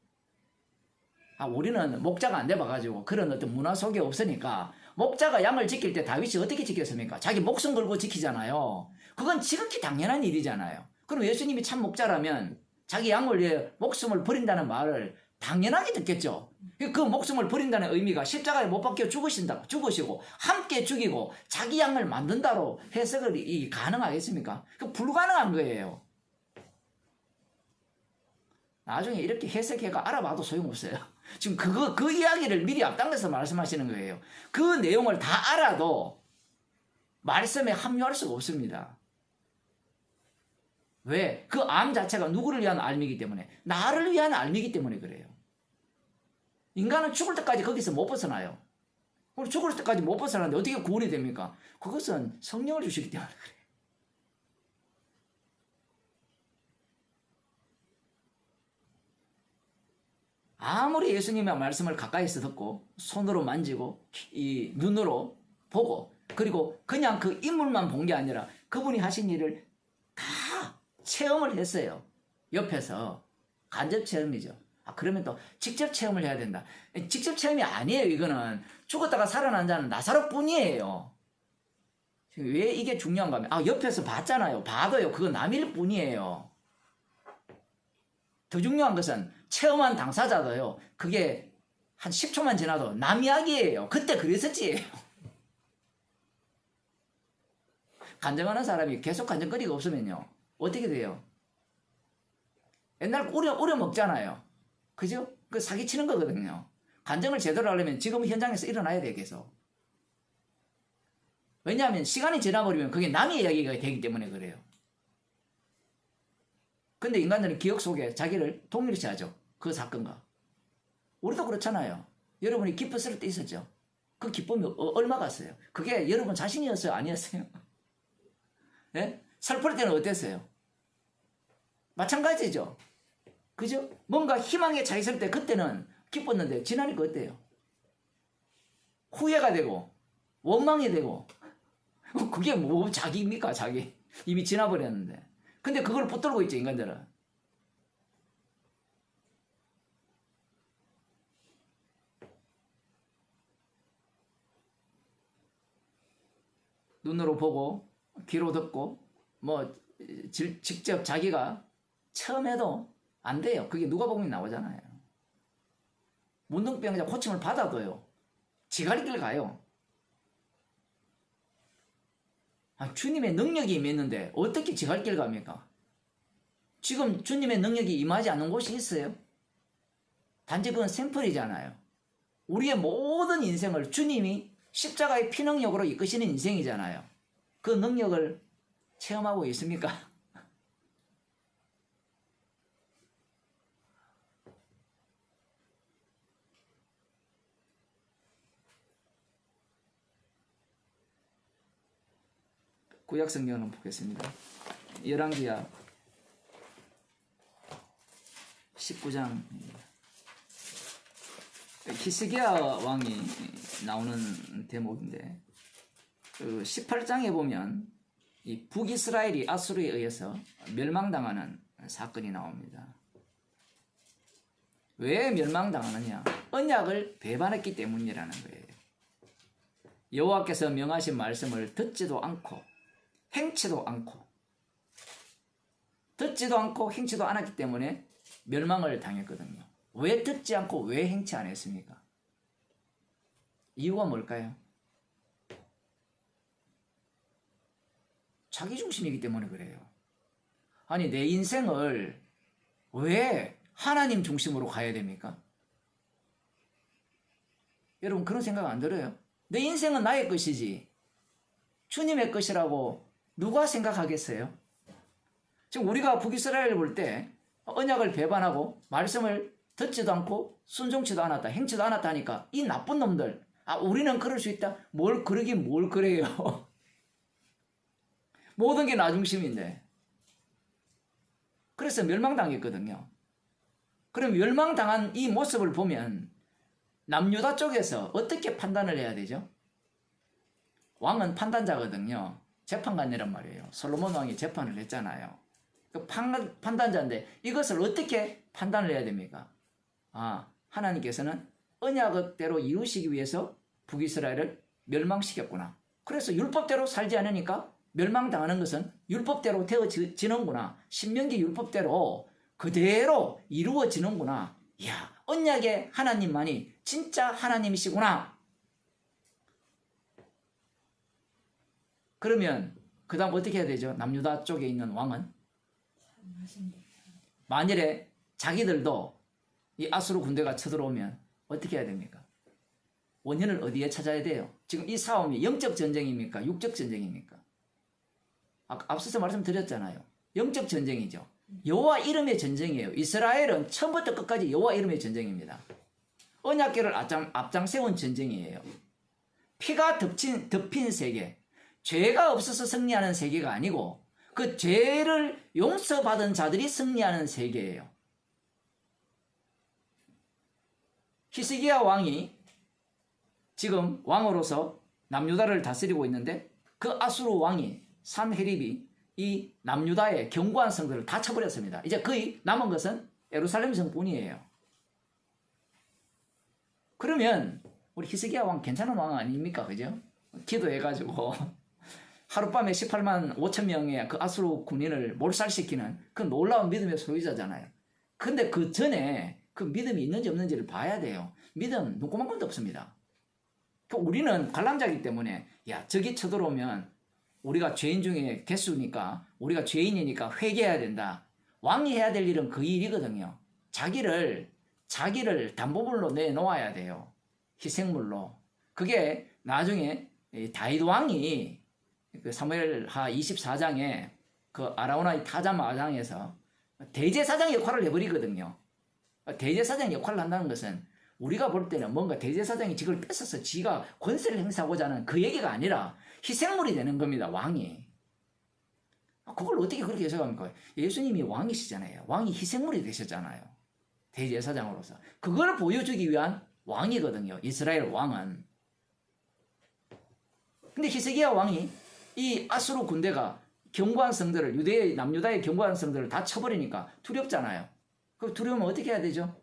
S1: 우리는 목자가 안 돼봐가지고 그런 어떤 문화 속에 없으니까 목자가 양을 지킬 때 다윗이 어떻게 지켰습니까? 자기 목숨 걸고 지키잖아요. 그건 지극히 당연한 일이잖아요. 그럼 예수님이 참 목자라면 자기 양을 위해 목숨을 버린다는 말을 당연하게 듣겠죠. 그 목숨을 버린다는 의미가 십자가에 못 박혀 죽으시고 함께 죽이고 자기 양을 만든다로 해석이 가능하겠습니까? 그 불가능한 거예요. 나중에 이렇게 해석해가 알아봐도 소용없어요. 지금 그 이야기를 미리 앞당겨서 말씀하시는 거예요. 그 내용을 다 알아도 말씀에 합류할 수가 없습니다. 왜? 그 암 자체가 누구를 위한 알미이기 때문에, 나를 위한 알미이기 때문에 그래요. 인간은 죽을 때까지 거기서 못 벗어나요. 우리 죽을 때까지 못 벗어나는데 어떻게 구원이 됩니까? 그것은 성령을 주시기 때문에 그래요. 아무리 예수님의 말씀을 가까이서 듣고 손으로 만지고 이 눈으로 보고 그리고 그냥 그 인물만 본 게 아니라 그분이 하신 일을 다 체험을 했어요. 옆에서 간접 체험이죠. 그러면 또 직접 체험을 해야 된다. 직접 체험이 아니에요. 이거는 죽었다가 살아난 자는 나사로뿐이에요. 왜 이게 중요한가 하면 옆에서 봤잖아요. 봐도요. 그건 남일 뿐이에요. 더 중요한 것은 체험한 당사자도요. 그게 한 10초만 지나도 남 이야기예요. 그때 그랬었지. 간증하는 사람이 계속 간증거리가 없으면요. 어떻게 돼요? 옛날 우려 먹잖아요. 그죠? 그 사기치는 거거든요. 간증을 제대로 하려면 지금 현장에서 일어나야 돼, 계속. 왜냐하면 시간이 지나버리면 그게 남의 이야기가 되기 때문에 그래요. 근데 인간들은 기억 속에 자기를 동일시하죠. 그 사건과. 우리도 그렇잖아요. 여러분이 기뻤을 때 있었죠. 그 기쁨이 얼마 갔어요? 그게 여러분 자신이었어요? 아니었어요? 예? 슬플 때는 어땠어요? 마찬가지죠. 그죠? 뭔가 희망에 차 있을 때 그때는 기뻤는데 지나니까 어때요? 후회가 되고 원망이 되고 그게 뭐 자기입니까? 자기. 이미 지나버렸는데. 근데 그걸 붙들고 있죠, 인간들은. 눈으로 보고 귀로 듣고 뭐 직접 자기가 처음 해도 안 돼요. 그게 누가복음에 나오잖아요. 문둥병자 고침을 받아도요. 지갈 길 가요. 주님의 능력이 임했는데 어떻게 지갈 길 갑니까? 지금 주님의 능력이 임하지 않는 곳이 있어요? 단지 그건 샘플이잖아요. 우리의 모든 인생을 주님이 십자가의 피능력으로 이끄시는 인생이잖아요. 그 능력을 체험하고 있습니까? 구약 성경을 보겠습니다. 열왕기하 19장 히스기야 왕이 나오는 대목인데 그 18장에 보면 이 북이스라엘이 아수르에 의해서 멸망당하는 사건이 나옵니다. 왜 멸망당하느냐? 언약을 배반했기 때문이라는 거예요. 여호와께서 명하신 말씀을 듣지도 않고 행치도 않고 듣지도 않고 행치도 않았기 때문에 멸망을 당했거든요. 왜 듣지 않고 왜 행치 안 했습니까? 이유가 뭘까요? 자기중심이기 때문에 그래요. 아니 내 인생을 왜 하나님 중심으로 가야 됩니까? 여러분 그런 생각 안 들어요? 내 인생은 나의 것이지 주님의 것이라고 누가 생각하겠어요? 지금 우리가 북이스라엘을 볼 때 언약을 배반하고 말씀을 듣지도 않고 순종치도 않았다, 행치도 않았다 하니까 이 나쁜 놈들, 우리는 그럴 수 있다? 뭘 그러긴 뭘 그래요? 모든 게 나 중심인데. 그래서 멸망당했거든요. 그럼 멸망당한 이 모습을 보면 남유다 쪽에서 어떻게 판단을 해야 되죠? 왕은 판단자거든요. 재판관이란 말이에요. 솔로몬 왕이 재판을 했잖아요. 그 판단자인데 이것을 어떻게 판단을 해야 됩니까? 하나님께서는 언약대로 이루시기 위해서 북이스라엘을 멸망시켰구나. 그래서 율법대로 살지 않으니까 멸망당하는 것은 율법대로 되어지는구나. 신명기 율법대로 그대로 이루어지는구나. 이야, 언약의 하나님만이 진짜 하나님이시구나. 그러면 그 다음 어떻게 해야 되죠? 남유다 쪽에 있는 왕은 만일에 자기들도 이 아수르 군대가 쳐들어오면 어떻게 해야 됩니까? 원인을 어디에 찾아야 돼요? 지금 이 싸움이 영적 전쟁입니까? 육적 전쟁입니까? 앞서서 말씀드렸잖아요. 영적 전쟁이죠. 여호와 이름의 전쟁이에요. 이스라엘은 처음부터 끝까지 여호와 이름의 전쟁입니다. 언약궤를 앞장 세운 전쟁이에요. 피가 덮인 세계, 죄가 없어서 승리하는 세계가 아니고 그 죄를 용서받은 자들이 승리하는 세계예요. 히스기야 왕이 지금 왕으로서 남유다를 다스리고 있는데 그 아수르 왕이 산헤립이 이 남유다의 견고한 성들을 다 쳐버렸습니다. 이제 거의 남은 것은 예루살렘 성뿐이에요. 그러면 우리 히스기야 왕 괜찮은 왕 아닙니까? 그죠? 기도해가지고 하룻밤에 18만 5천 명의 그 아수르 군인을 몰살시키는 그 놀라운 믿음의 소유자잖아요. 근데 그 전에 그 믿음이 있는지 없는지를 봐야 돼요. 믿음 눈꼬만큼도 없습니다. 우리는 관람자이기 때문에 저기 쳐들어오면 우리가 죄인 중에 개수니까 우리가 죄인이니까 회개해야 된다. 왕이 해야 될 일은 그 일이거든요. 자기를 담보물로 내놓아야 돼요. 희생물로. 그게 나중에 다윗 왕이 그 사무엘하 24장에 그 아라우나의 타자마장에서 대제사장 역할을 해버리거든요. 대제사장 역할을 한다는 것은 우리가 볼 때는 뭔가 대제사장이 직을 뺏어서 지가 권세를 행사하고자 하는 그 얘기가 아니라 희생물이 되는 겁니다. 왕이. 그걸 어떻게 그렇게 해석합니까? 예수님이 왕이시잖아요. 왕이 희생물이 되셨잖아요. 대제사장으로서. 그걸 보여주기 위한 왕이거든요. 이스라엘 왕은. 근데 히스기야 왕이 이 아수르 군대가 견고한 성들을 남유다의 견고한 성들을 다 쳐버리니까 두렵잖아요. 그 두려우면 어떻게 해야 되죠?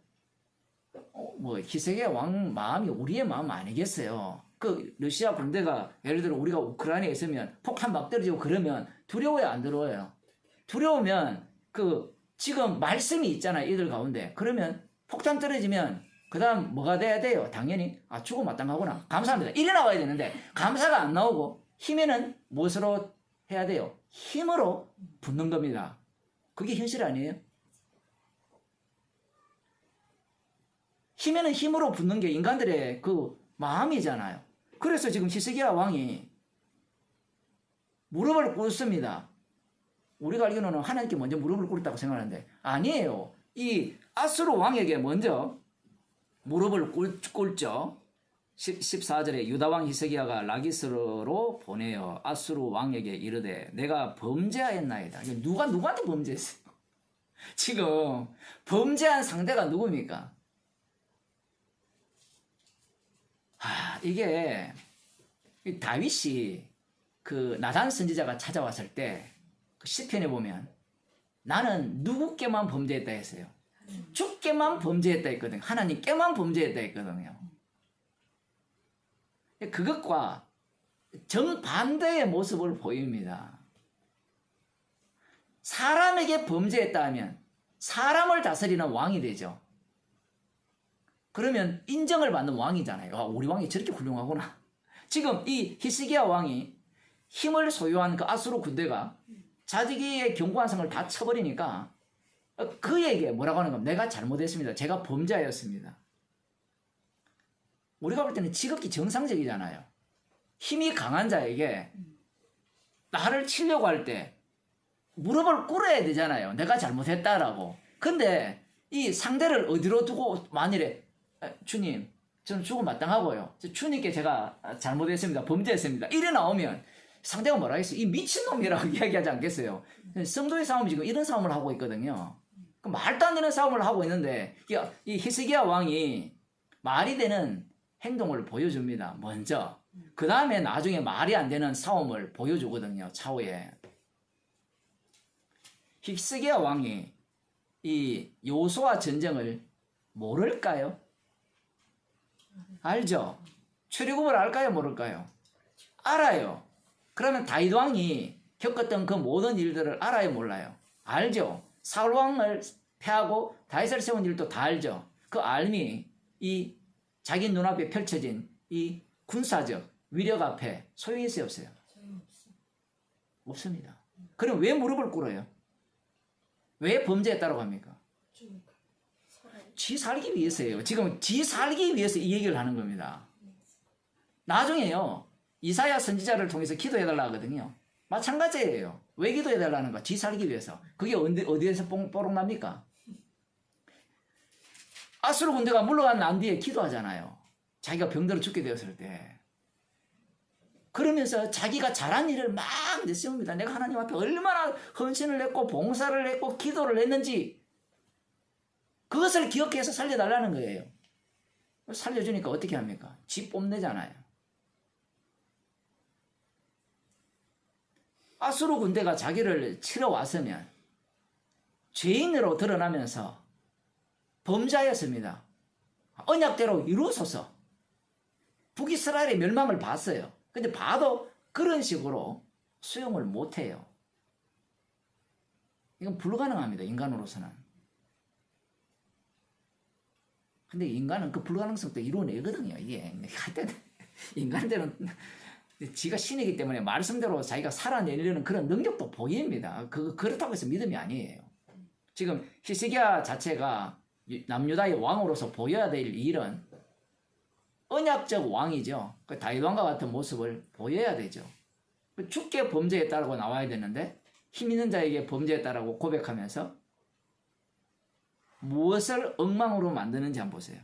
S1: 히스기야 왕 마음이 우리의 마음 아니겠어요? 그 러시아 군대가 예를 들어 우리가 우크라이나에 있으면 폭탄 막 떨어지고 그러면 두려워요, 안 두려워요? 두려우면 그 지금 말씀이 있잖아요, 이들 가운데. 그러면 폭탄 떨어지면 그 다음 뭐가 돼야 돼요? 당연히 죽어 마땅하구나, 감사합니다, 이래 나와야 되는데 감사가 안 나오고 힘에는 무엇으로 해야 돼요? 힘으로 붙는 겁니다. 그게 현실 아니에요? 힘에는 힘으로 붙는 게 인간들의 그 마음이잖아요. 그래서 지금 히스기야 왕이 무릎을 꿇습니다. 우리가 알기로는 하나님께 먼저 무릎을 꿇었다고 생각하는데 아니에요. 이 아수르 왕에게 먼저 무릎을 꿇죠. 14절에 유다왕 히스기야가 라기스로 보내어 아수르 왕에게 이르되 내가 범죄하였나이다. 누구한테 범죄했어요? 지금 범죄한 상대가 누굽니까? 이게 이 다윗이 그 나단 선지자가 찾아왔을 때 그 시편에 보면 나는 누구께만 범죄했다 했어요. 주께만 범죄했다 했거든요. 하나님께만 범죄했다 했거든요. 그것과 정반대의 모습을 보입니다. 사람에게 범죄했다 하면 사람을 다스리는 왕이 되죠. 그러면 인정을 받는 왕이잖아요. 우리 왕이 저렇게 훌륭하구나. 지금 이 히스기야 왕이 힘을 소유한 그 아수르 군대가 자기의 경관성을 다 쳐버리니까 그에게 뭐라고 하는 겁니까? 내가 잘못했습니다. 제가 범죄하였습니다. 우리가 볼 때는 지극히 정상적이잖아요. 힘이 강한 자에게 나를 치려고 할 때 무릎을 꿇어야 되잖아요. 내가 잘못했다라고. 근데 이 상대를 어디로 두고 만일에 주님 저는 죽음 마땅하고요. 주님께 제가 잘못했습니다. 범죄했습니다. 이래 나오면 상대가 뭐라 했어요? 이 미친놈이라고 이야기하지 않겠어요? 성도의 싸움이 지금 이런 싸움을 하고 있거든요. 말도 안 되는 싸움을 하고 있는데 이 히스기야 왕이 말이 되는 행동을 보여줍니다. 먼저. 그 다음에 나중에 말이 안 되는 싸움을 보여주거든요. 차후에. 히스기야 왕이 이 여호수아 전쟁을 모를까요? 알죠? 출애굽을 알까요? 모를까요? 알아요. 그러면 다윗 왕이 겪었던 그 모든 일들을 알아요? 몰라요? 알죠? 사울 왕을 패하고 다윗을 세운 일도 다 알죠? 그 알미 이 자기 눈앞에 펼쳐진 이 군사적 위력 앞에 소용이 있어요? 없어요? 없습니다. 그럼 왜 무릎을 꿇어요? 왜 범죄했다고 합니까? 지 살기 위해서예요. 지금 지 살기 위해서 이 얘기를 하는 겁니다. 나중에요. 이사야 선지자를 통해서 기도해달라 하거든요. 마찬가지예요. 왜 기도해달라는가? 지 살기 위해서. 그게 어디에서 뽀록 납니까? 아수르 군대가 물러간 난 뒤에 기도하잖아요. 자기가 병들어 죽게 되었을 때. 그러면서 자기가 잘한 일을 막 내세웁니다. 내가 하나님 앞에 얼마나 헌신을 했고 봉사를 했고 기도를 했는지 그것을 기억해서 살려달라는 거예요. 살려주니까 어떻게 합니까? 지 뽐내잖아요. 아수르 군대가 자기를 치러 왔으면 죄인으로 드러나면서 범죄하였습니다. 언약대로 이루어서서 북이스라엘의 멸망을 봤어요. 근데 봐도 그런 식으로 수용을 못해요. 이건 불가능합니다. 인간으로서는. 근데 인간은 그 불가능성도 이루어내거든요. 이게 할 때는 인간들은 지가 신이기 때문에 말씀대로 자기가 살아내려는 그런 능력도 보입니다. 그렇다고 해서 믿음이 아니에요. 지금 히스기야 자체가 남유다의 왕으로서 보여야 될 일은 언약적 왕이죠. 그 다윗 왕과 같은 모습을 보여야 되죠. 주께 범죄했다라고 나와야 되는데 힘 있는 자에게 범죄했다라고 고백하면서 무엇을 엉망으로 만드는지 한번 보세요.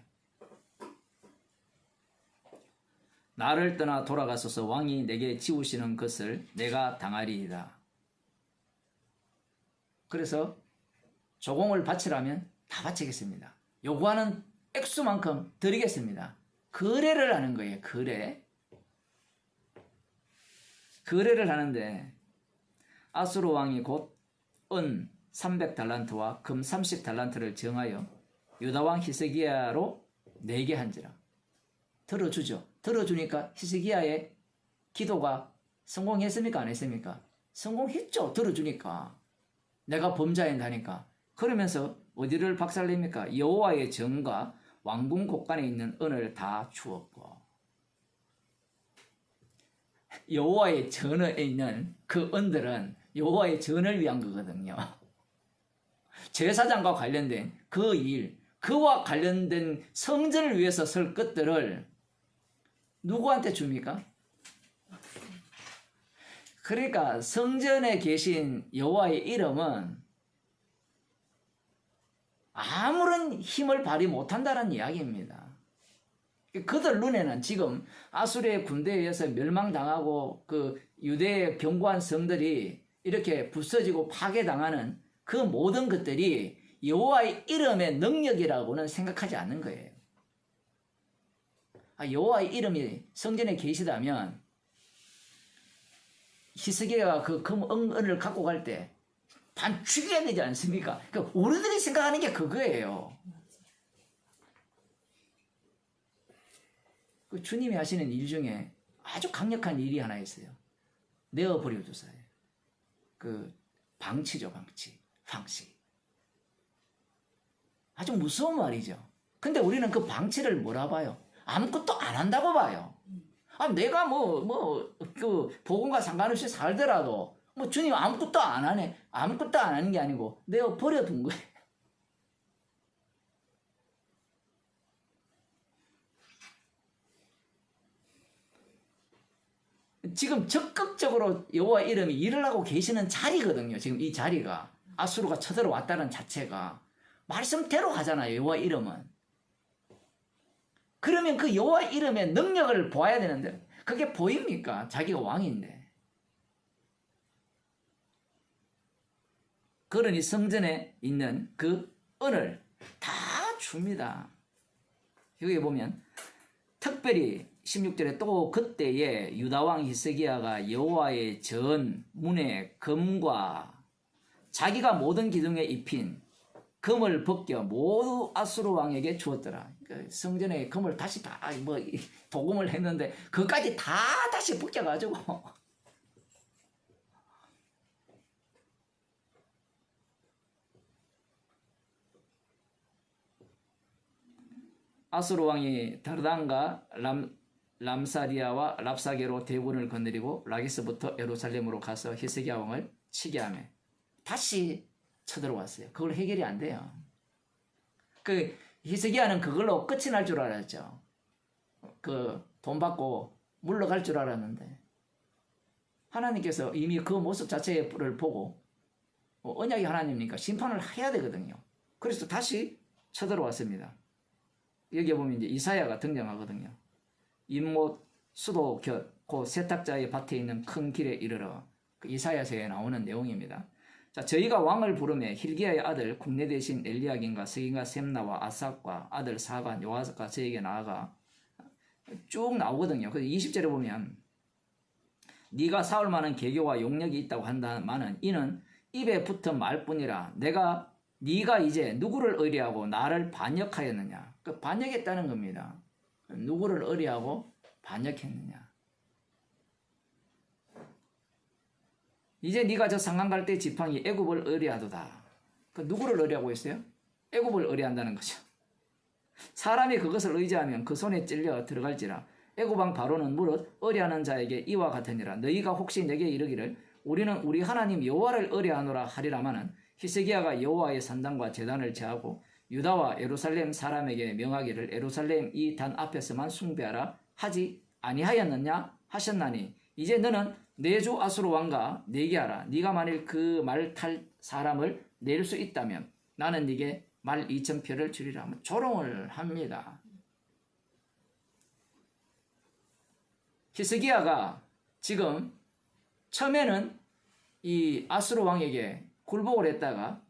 S1: 나를 떠나 돌아가소서. 왕이 내게 지우시는 것을 내가 당하리이다. 그래서 조공을 바치라면 다 바치겠습니다. 요구하는 액수만큼 드리겠습니다. 거래를 하는 거예요. 거래를 하는데 아수르 왕이 곧 은 300달란트와 금 30달란트를 정하여 유다 왕 히스기야로 내게 한지라. 들어주죠. 들어주니까 히스기야의 기도가 성공했습니까? 안 했습니까? 성공했죠. 들어주니까. 내가 범죄한다니까. 그러면서 어디를 박살냅니까? 여호와의 전과 왕궁 곳간에 있는 은을 다 주었고, 여호와의 전에 있는 그 은들은 여호와의 전을 위한 거거든요. 제사장과 관련된 그 일, 그와 관련된 성전을 위해서 쓸 것들을 누구한테 줍니까? 그러니까 성전에 계신 여호와의 이름은 아무런 힘을 발휘 못한다는 이야기입니다. 그들 눈에는 지금 아수르의 군대에 의해서 멸망당하고 그 유대의 견고한 성들이 이렇게 부서지고 파괴당하는 그 모든 것들이 여호와의 이름의 능력이라고는 생각하지 않는 거예요. 여호와의 이름이 성전에 계시다면 히스기야가 그 은을 갖고 갈 때 반 죽여야 되지 않습니까? 그러니까 우리들이 생각하는 게 그거예요. 그 주님이 하시는 일 중에 아주 강력한 일이 하나 있어요. 내어버려 두사예요. 그 방치죠, 방치. 아주 무서운 말이죠. 근데 우리는 그 방치를 뭐라 봐요? 아무것도 안 한다고 봐요. 내가 그 복음과 상관없이 살더라도 주님 아무것도 안 하네. 아무것도 안 하는 게 아니고 내가 버려둔 거예요. 지금 적극적으로 여호와 이름이 일을 하고 계시는 자리거든요. 지금 이 자리가 아수르가 쳐들어왔다는 자체가 말씀대로 가잖아요. 여호와 이름은. 그러면 그 여호와 이름의 능력을 보아야 되는데 그게 보입니까? 자기가 왕인데. 그러니 성전에 있는 그 은을 다 줍니다. 여기 보면 특별히 16절에 또 그때에 유다왕 히스기야가 여호와의 전 문에 금과 자기가 모든 기둥에 입힌 금을 벗겨 모두 아수르 왕에게 주었더라. 그러니까 성전에 금을 다시 다 도금을 했는데 그까지 다 다시 벗겨가지고 아수르 왕이 다르단과 람사리아와 랍사게로 대군을 거느리고 라기스부터 예루살렘으로 가서 히스기야 왕을 치게 하며 다시 쳐들어왔어요. 그걸 해결이 안 돼요. 그 히스기야는 그걸로 끝이 날 줄 알았죠. 그 돈 받고 물러갈 줄 알았는데 하나님께서 이미 그 모습 자체를 보고 언약의 하나님이니까 심판을 해야 되거든요. 그래서 다시 쳐들어왔습니다. 여기 보면 이제 이사야가 등장하거든요. 임못 수도 곁 그 세탁자의 밭에 있는 큰 길에 이르러 그 이사야서에 나오는 내용입니다. 자, 저희가 왕을 부르매 hil기야의 아들 국내 대신 엘리야긴과 스긴과 셈나와 아삭과 아들 사간 요아스가 저에게 나아가 쭉 나오거든요. 그래서 20절에 보면 네가 싸울 만한 계교와 용력이 있다고 한다마는 이는 입에 붙은 말뿐이라 네가 이제 누구를 의뢰하고 나를 반역하였느냐. 그 반역했다는 겁니다. 누구를 의뢰하고 반역했느냐. 이제 네가 저 상한 갈 때 지팡이 애굽을 의뢰하도다. 그 누구를 의뢰하고 있어요? 애굽을 의뢰한다는 거죠. 사람이 그것을 의지하면 그 손에 찔려 들어갈지라. 애굽왕 바로는 무릇 의뢰하는 자에게 이와 같으니라. 너희가 혹시 내게 이르기를 우리는 우리 하나님 여호와를 의뢰하노라 하리라마는 히스기야가 여호와의 산당과 제단을 제하고 유다와 예루살렘 사람에게 명하기를 예루살렘 이 단 앞에서만 숭배하라 하지 아니하였느냐 하셨나니 이제 너는 내 주 아수르 왕과 내기하라. 네가 만일 그 말 탈 사람을 낼 수 있다면 나는 네게 말 2,000표를 주리라 하면 조롱을 합니다. 히스기야가 지금 처음에는 이 아수르 왕에게 굴복을 했다가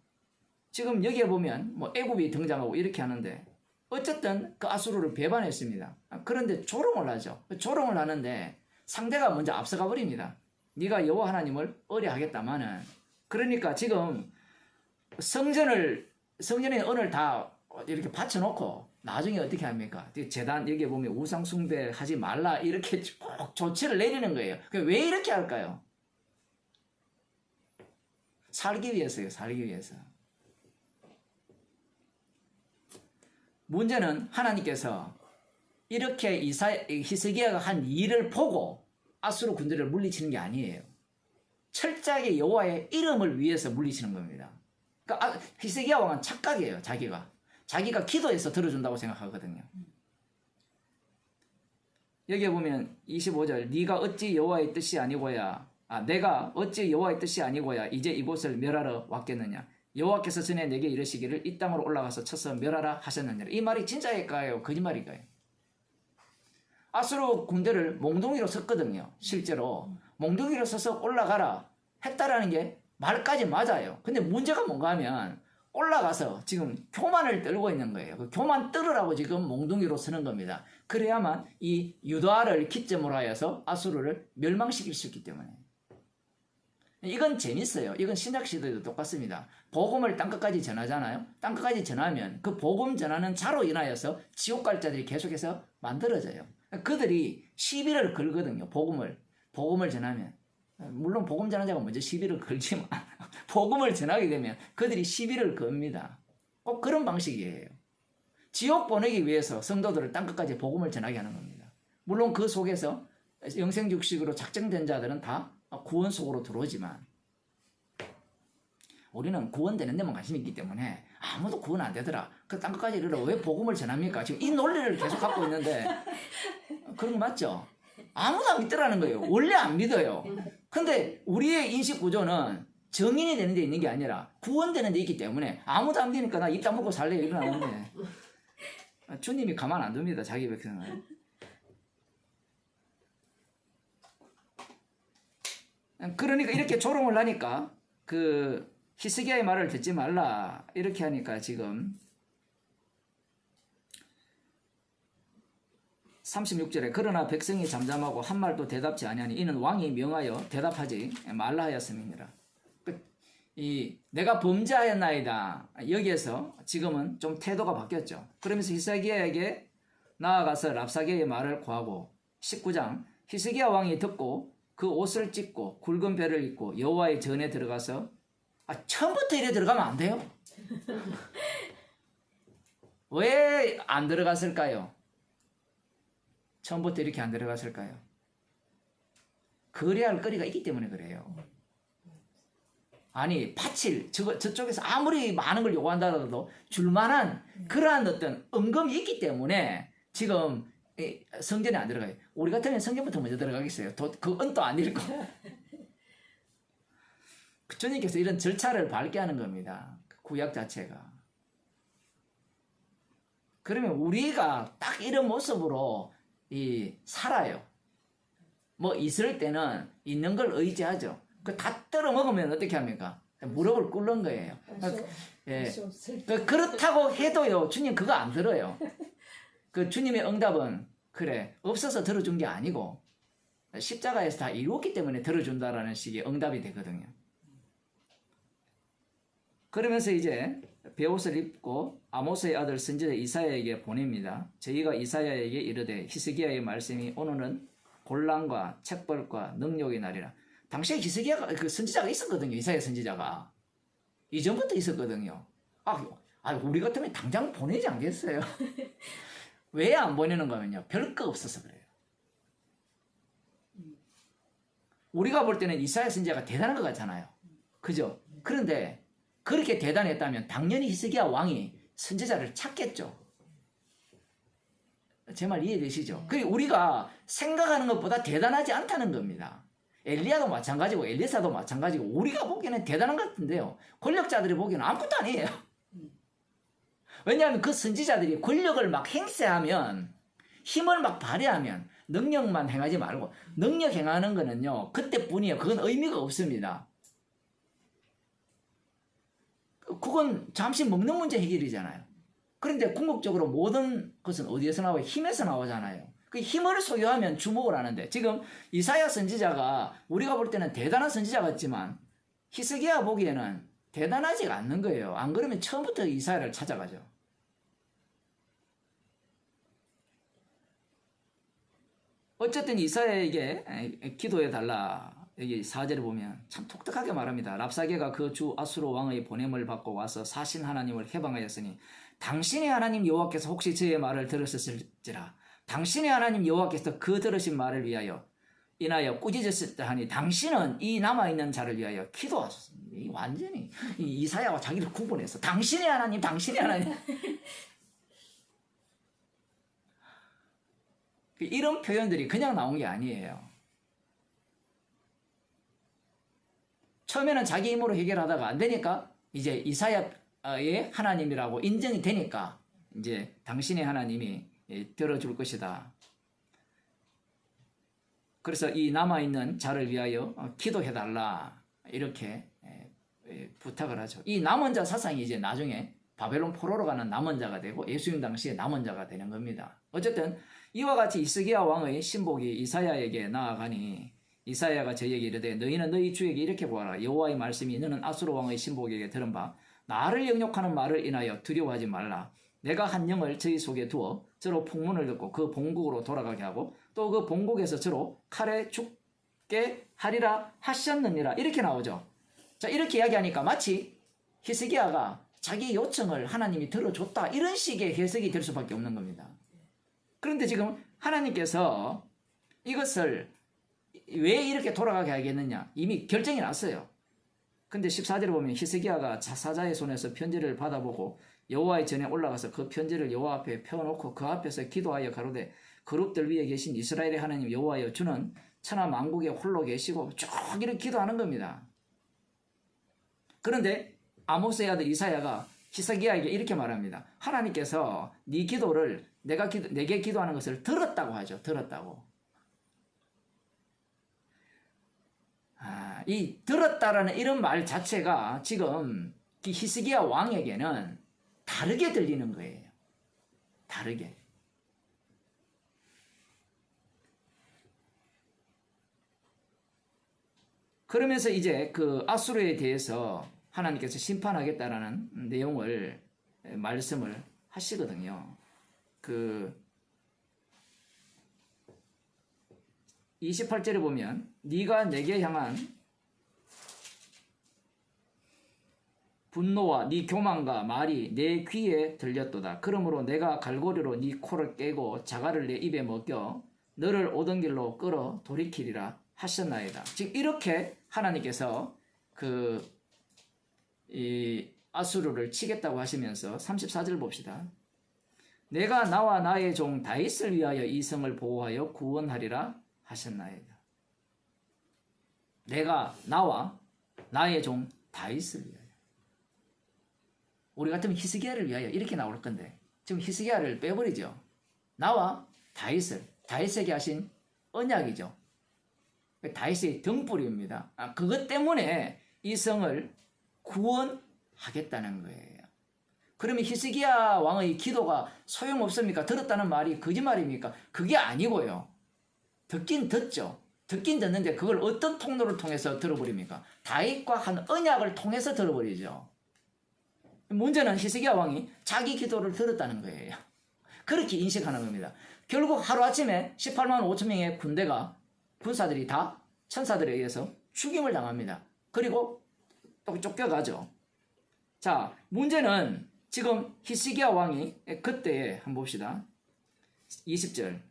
S1: 지금 여기에 보면 애굽이 등장하고 이렇게 하는데 어쨌든 그 아수르를 배반했습니다. 그런데 조롱을 하죠. 조롱을 하는데 상대가 먼저 앞서가 버립니다. 네가 여호와 하나님을 의뢰하겠다마는. 그러니까 지금 성전에 은을 다 이렇게 받쳐놓고 나중에 어떻게 합니까? 제단 여기에 보면 우상 숭배하지 말라 이렇게 쭉 조치를 내리는 거예요. 왜 이렇게 할까요? 살기 위해서요. 살기 위해서. 문제는 하나님께서 이렇게 히스기야가 한 일을 보고 아수르 군대를 물리치는 게 아니에요. 철저하게 여호와의 이름을 위해서 물리치는 겁니다. 그러니까 히스기야 왕은 착각이에요. 자기가 기도해서 들어준다고 생각하거든요. 여기에 보면 25절 네가 어찌 여호와의 뜻이 아니고야 내가 어찌 여호와의 뜻이 아니고야 이제 이곳을 멸하러 왔겠느냐. 여호와께서 전에 내게 이르시기를 이 땅으로 올라가서 쳐서 멸하라 하셨느니라. 이 말이 진짜일까요? 거짓말일까요? 아수르 군대를 몽둥이로 섰거든요. 실제로 몽둥이로 서서 올라가라 했다라는 게 말까지 맞아요. 근데 문제가 뭔가 하면 올라가서 지금 교만을 떨고 있는 거예요. 그 교만 떨으라고 지금 몽둥이로 서는 겁니다. 그래야만 이 유다를 기점으로 하여서 아수르를 멸망시킬 수 있기 때문에. 이건 재밌어요. 이건 신약 시대도 똑같습니다. 복음을 땅끝까지 전하잖아요. 땅끝까지 전하면 그 복음 전하는 자로 인하여서 지옥 갈 자들이 계속해서 만들어져요. 그들이 시비를 걸거든요. 복음을 전하면. 물론 복음 전하자가 먼저 시비를 걸지만 복음을 전하게 되면 그들이 시비를 겁니다. 꼭 그런 방식이에요. 지옥 보내기 위해서 성도들을 땅끝까지 복음을 전하게 하는 겁니다. 물론 그 속에서 영생육식으로 작정된 자들은 다 구원 속으로 들어오지만 우리는 구원되는 데만 관심이 있기 때문에 아무도 구원 안 되더라. 그 땅끝까지 이르러 왜 복음을 전합니까? 지금 이 논리를 계속 갖고 있는데 그런 거 맞죠? 아무도 안 믿더라는 거예요. 원래 안 믿어요. 근데 우리의 인식 구조는 정인이 되는 데 있는 게 아니라 구원되는 데 있기 때문에 아무도 안 되니까 나 입 다물고 살래 이러는데 주님이 가만 안 둡니다. 자기 백성을. 그러니까 이렇게 조롱을 하니까 그 히스기야의 말을 듣지 말라 이렇게 하니까 지금 36절에 그러나 백성이 잠잠하고 한 말도 대답지 아니하니 이는 왕이 명하여 대답하지 말라 하였음이니라. 내가 범죄하였나이다. 여기에서 지금은 좀 태도가 바뀌었죠. 그러면서 히스기야에게 나아가서 랍사게의 말을 고하고 19장 히스기야 왕이 듣고 그 옷을 찢고 굵은 배를 입고 여호와의 전에 들어가서 처음부터 이래 들어가면 안 돼요. 왜 안 들어갔을까요? 처음부터 이렇게 안 들어갔을까요? 거래할 거리가 있기 때문에 그래요. 아니 바칠 저쪽에서 아무리 많은 걸 요구한다 하더라도 줄만한 그러한 어떤 은금이 있기 때문에 지금 성전에 안 들어가요. 우리 같으면 성전부터 먼저 들어가겠어요. 그 은도 안 읽고. 주님께서 이런 절차를 밟게 하는 겁니다. 구약 자체가. 그러면 우리가 딱 이런 모습으로 살아요. 뭐 있을 때는 있는 걸 의지하죠. 그 다 떨어 먹으면 어떻게 합니까? 무릎을 꿇는 거예요. 예. 그렇다고 해도요, 주님 그거 안 들어요. 그 주님의 응답은 그래 없어서 들어준 게 아니고 십자가에서 다 이루었기 때문에 들어준다라는 식의 응답이 되거든요. 그러면서 이제 베옷을 입고 아모스의 아들 선지자 이사야에게 보냅니다. 저희가 이사야에게 이르되 히스기야의 말씀이 오늘은 곤란과 책벌과 능력의 날이라. 당시에 히스기야가 그 선지자가 있었거든요. 이사야 선지자가 이전부터 있었거든요. 우리 같으면 당장 보내지 않겠어요? 왜 안 보내는 거면요, 별거 없어서 그래요. 우리가 볼 때는 이사야 선지자가 대단한 것 같잖아요. 그죠? 그런데 그렇게 대단했다면 당연히 히스기야 왕이 선지자를 찾겠죠. 제 말 이해되시죠? 그게 우리가 생각하는 것보다 대단하지 않다는 겁니다. 엘리야도 마찬가지고 엘리사도 마찬가지고 우리가 보기에는 대단한 것 같은데요, 권력자들이 보기에는 아무것도 아니에요. 왜냐하면 그 선지자들이 권력을 막 행사하면, 힘을 막 발휘하면 능력만 행하지 말고, 능력 행하는 거는요 그때뿐이에요. 그건 의미가 없습니다. 그건 잠시 먹는 문제 해결이잖아요. 그런데 궁극적으로 모든 것은 어디에서 나와요? 힘에서 나오잖아요. 그 힘을 소유하면 주목을 하는데, 지금 이사야 선지자가 우리가 볼 때는 대단한 선지자 같지만 히스기야 보기에는 대단하지가 않는 거예요. 안 그러면 처음부터 이사야를 찾아가죠. 어쨌든 이사야에게 기도해달라. 여기 4절에 보면 참 독특하게 말합니다. 랍사게가 그 주 아수르 왕의 보냄을 받고 와서 사신 하나님을 해방하였으니 당신의 하나님 여호와께서 혹시 저의 말을 들으셨을지라. 당신의 하나님 여호와께서 그 들으신 말을 위하여 인하여 꾸짖으셨다 하니 당신은 이 남아있는 자를 위하여 기도하소서. 완전히 이사야와 자기를 구분해서 당신의 하나님, 당신의 하나님. 이런 표현들이 그냥 나온 게 아니에요. 처음에는 자기 힘으로 해결하다가 안 되니까 이제 이사야의 하나님이라고 인정이 되니까 이제 당신의 하나님이 들어줄 것이다. 그래서 이 남아있는 자를 위하여 기도해달라. 이렇게 부탁을 하죠. 이 남은 자 사상이 이제 나중에 바벨론 포로로 가는 남은 자가 되고 예수님 당시에 남은 자가 되는 겁니다. 어쨌든 이와 같이 히스기야 왕의 신복이 이사야에게 나아가니 이사야가 저에게 이르되 너희는 너희 주에게 이렇게 보아라. 여호와의 말씀이 너는 아수르 왕의 신복에게 들은 바 나를 영욕하는 말을 인하여 두려워하지 말라. 내가 한 영을 저희 속에 두어 저로 풍문을 듣고 그 본국으로 돌아가게 하고 또 그 본국에서 저로 칼에 죽게 하리라 하셨느니라. 이렇게 나오죠. 자, 이렇게 이야기하니까 마치 히스기야가 자기 요청을 하나님이 들어줬다 이런 식의 해석이 될 수밖에 없는 겁니다. 그런데 지금 하나님께서 이것을 왜 이렇게 돌아가게 하겠느냐 이미 결정이 났어요. 근데 14절에 보면 히스기야가 사자의 손에서 편지를 받아보고 여호와의 전에 올라가서 그 편지를 여호와 앞에 펴놓고 그 앞에서 기도하여 가로되 그룹들 위에 계신 이스라엘의 하나님 여호와여 주는 천하 만국에 홀로 계시고 쭉 이렇게 기도하는 겁니다. 그런데 아모스의 아들 이사야가 히스기야에게 이렇게 말합니다. 하나님께서 네 기도를 내게 기도하는 것을 들었다고 하죠. 들었다고. 이 들었다라는 이런 말 자체가 지금 히스기야 왕에게는 다르게 들리는 거예요. 다르게. 그러면서 이제 그 아수르에 대해서 하나님께서 심판하겠다라는 내용을 말씀을 하시거든요. 그 28절에 보면 네가 내게 향한 분노와 네 교만과 말이 내 귀에 들렸도다. 그러므로 내가 갈고리로 네 코를 깨고 자갈을 내 입에 먹여 너를 오던 길로 끌어 돌이키리라 하셨나이다. 즉 이렇게 하나님께서 이 아수르를 치겠다고 하시면서 34절 봅시다. 내가 나와 나의 종 다윗을 위하여 이 성을 보호하여 구원하리라 하셨나이다. 내가 나와 나의 종 다윗을 위하여. 우리 같으면 히스기야를 위하여 이렇게 나올 건데 지금 히스기야를 빼버리죠. 나와 다윗에게 하신 언약이죠. 다윗의 등불입니다. 그것 때문에 이 성을 구원하겠다는 거예요. 그러면 히스기야 왕의 기도가 소용없습니까? 들었다는 말이 거짓말입니까? 그게 아니고요. 듣긴 듣죠. 듣긴 듣는데 그걸 어떤 통로를 통해서 들어버립니까? 다윗과 한 언약을 통해서 들어버리죠. 문제는 히스기야 왕이 자기 기도를 들었다는 거예요. 그렇게 인식하는 겁니다. 결국 하루아침에 18만 5천 명의 군사들이 다 천사들에 의해서 죽임을 당합니다. 그리고 또 쫓겨가죠. 자, 문제는 지금 히스기야 왕이 그때에 한번 봅시다. 20절.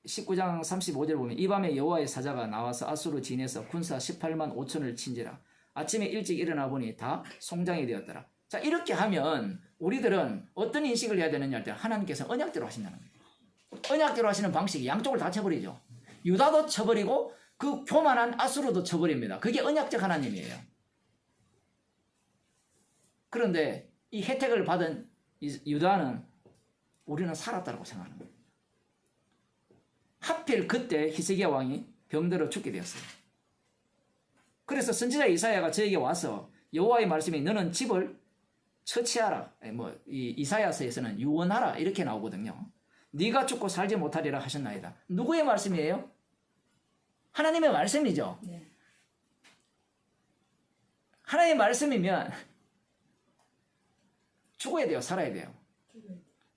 S1: 19장 35절 보면 이 밤에 여호와의 사자가 나와서 아수르 진에서 군사 18만 5천을 친지라. 아침에 일찍 일어나 보니 다 송장이 되었더라. 자, 이렇게 하면 우리들은 어떤 인식을 해야 되느냐 할 때 하나님께서 언약대로 하신다는 거예요. 언약대로 하시는 방식이 양쪽을 다 쳐버리죠. 유다도 쳐버리고 그 교만한 아수르도 쳐버립니다. 그게 언약적 하나님이에요. 그런데 이 혜택을 받은 유다는 우리는 살았다고 생각하는 거예요. 하필 그때 히스기야 왕이 병들어 죽게 되었어요. 그래서 선지자 이사야가 저에게 와서 여호와의 말씀이 너는 집을 처치하라. 이사야서에서는 유언하라 이렇게 나오거든요. 네가 죽고 살지 못하리라 하셨나이다. 누구의 말씀이에요? 하나님의 말씀이죠. 네. 하나님의 말씀이면 죽어야 돼요? 살아야 돼요?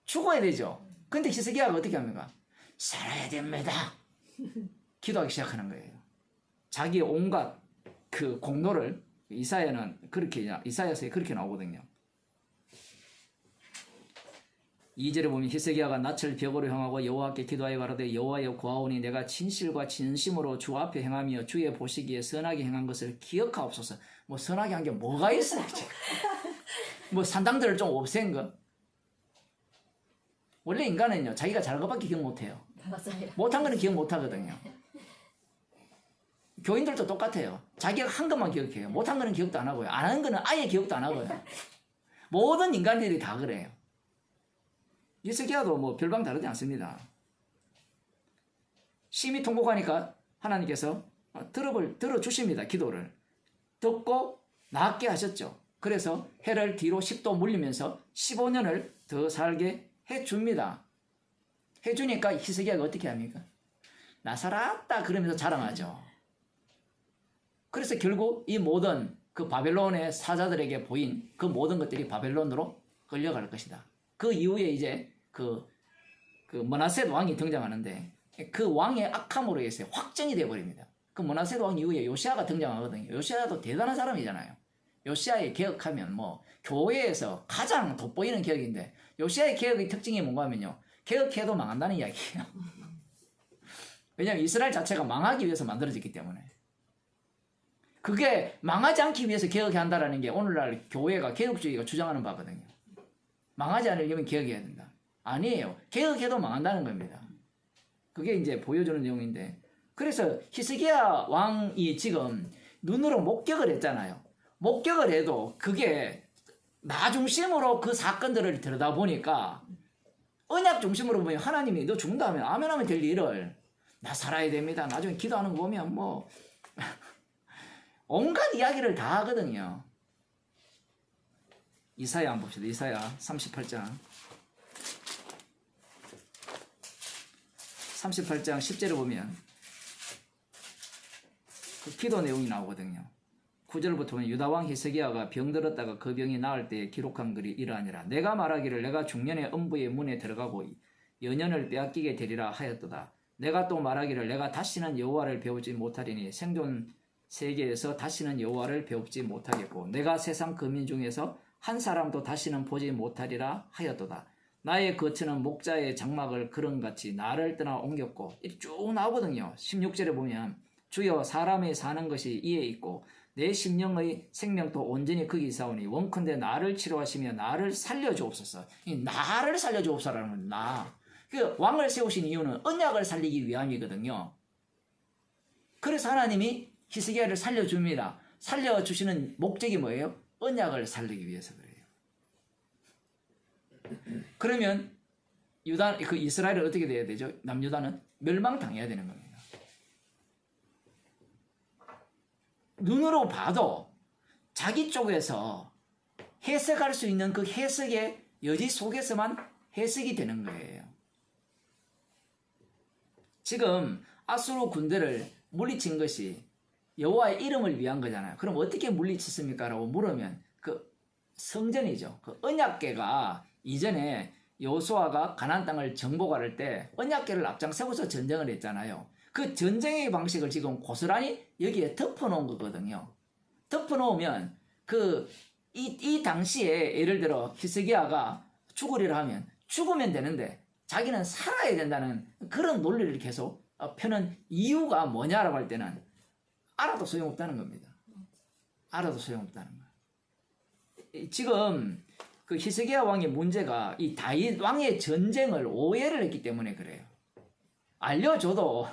S1: 죽어야 되죠. 근데 히스기야가 어떻게 합니까? 살아야 됩니다. 기도하기 시작하는 거예요. 자기의 온갖 그 공로를 이사야서에 그렇게 나오거든요. 2절에 보면 히스기야가 낯을 벽으로 향하고 여호와께 기도하여 가로되 여호와여 구하오니 내가 진실과 진심으로 주 앞에 행하며 주의 보시기에 선하게 행한 것을 기억하옵소서. 뭐 선하게 한 게 뭐가 있어요? 뭐 산당들을 좀 없앤 거? 원래 인간은요 자기가 잘한 것밖에 기억 못해요.
S2: 맞아요.
S1: 못한 거는 기억 못하거든요. 교인들도 똑같아요. 자기가 한 것만 기억해요. 못한 거는 기억도 안 하고요. 안 한 거는 아예 기억도 안 하고요. 모든 인간들이 다 그래요. 히스기야도 뭐 별방 다르지 않습니다. 심히 통곡하니까 하나님께서 들어주십니다. 기도를. 듣고 낫게 하셨죠. 그래서 해를 뒤로 10도 물리면서 15년을 더 살게 해줍니다. 해주니까 히스기야가 어떻게 합니까? 나 살았다 그러면서 자랑하죠. 그래서 결국 이 모든 그 바벨론의 사자들에게 보인 그 모든 것들이 바벨론으로 끌려갈 것이다. 그 이후에 이제 그 므낫세 왕이 등장하는데 그 왕의 악함으로 해서 확정이 되어버립니다. 그 므낫세 왕 이후에 요시아가 등장하거든요. 요시아도 대단한 사람이잖아요. 요시아의 개혁하면 뭐 교회에서 가장 돋보이는 개혁인데 요시아의 개혁의 특징이 뭔가 하면요. 개혁해도 망한다는 이야기예요. 왜냐하면 이스라엘 자체가 망하기 위해서 만들어졌기 때문에. 그게 망하지 않기 위해서 개혁해야 한다는 게 오늘날 교회가 개혁주의가 주장하는 바거든요. 망하지 않으려면 개혁해야 된다. 아니에요. 개혁해도 망한다는 겁니다. 그게 이제 보여주는 내용인데 그래서 히스기야 왕이 지금 눈으로 목격을 했잖아요. 목격을 해도 그게 나 중심으로 그 사건들을 들여다보니까 언약 중심으로 보면 하나님이 너 죽는다 하면 아멘하면 될 일을 나 살아야 됩니다. 나중에 기도하는 거 보면 뭐 온갖 이야기를 다 하거든요. 이사야 한번 봅시다. 이사야 38장 10절을 보면 그 기도 내용이 나오거든요. 9절부터 보면 유다왕 히스기야가 병들었다가 그 병이 나을 때에 기록한 글이 이러하니라. 내가 말하기를 내가 중년의 음부의 문에 들어가고 연연을 빼앗기게 되리라 하였도다. 내가 또 말하기를 내가 다시는 여호와를 배우지 못하리니 생존 세계에서 다시는 여호와를 배우지 못하겠고 내가 세상 거민 중에서 한 사람도 다시는 보지 못하리라 하였도다. 나의 거처는 목자의 장막을 그런같이 나를 떠나 옮겼고 쭉 나오거든요. 16절에 보면 주여 사람이 사는 것이 이에 있고 내 심령의 생명도 온전히 거기 있사오니 원컨대 나를 치료하시며 나를 살려주옵소서. 이 나를 살려주옵소서라는 건 나. 그 왕을 세우신 이유는 언약을 살리기 위함이거든요. 그래서 하나님이 히스기야를 살려줍니다. 살려주시는 목적이 뭐예요? 언약을 살리기 위해서 그래요. 그러면 유다, 그 이스라엘은 어떻게 돼야 되죠? 남유다는 멸망당해야 되는 겁니다. 눈으로 봐도 자기 쪽에서 해석할 수 있는 그 해석의 여지 속에서만 해석이 되는 거예요. 지금 아수르 군대를 물리친 것이 여호와의 이름을 위한 거잖아요. 그럼 어떻게 물리쳤습니까? 라고 물으면 그 성전이죠. 그 언약궤가 이전에 여호수아가 가나안 땅을 정복할 때 언약궤를 앞장서고서 전쟁을 했잖아요. 그 전쟁의 방식을 지금 고스란히 여기에 덮어놓은 거거든요. 덮어놓으면 이 당시에 예를 들어 히스기야가 죽으리라 하면 죽으면 되는데 자기는 살아야 된다는 그런 논리를 계속 펴는 이유가 뭐냐라고 할 때는 알아도 소용없다는 겁니다. 알아도 소용없다는 거예요. 지금 그 히스기야 왕의 문제가 이 다윗 왕의 전쟁을 오해를 했기 때문에 그래요. 알려줘도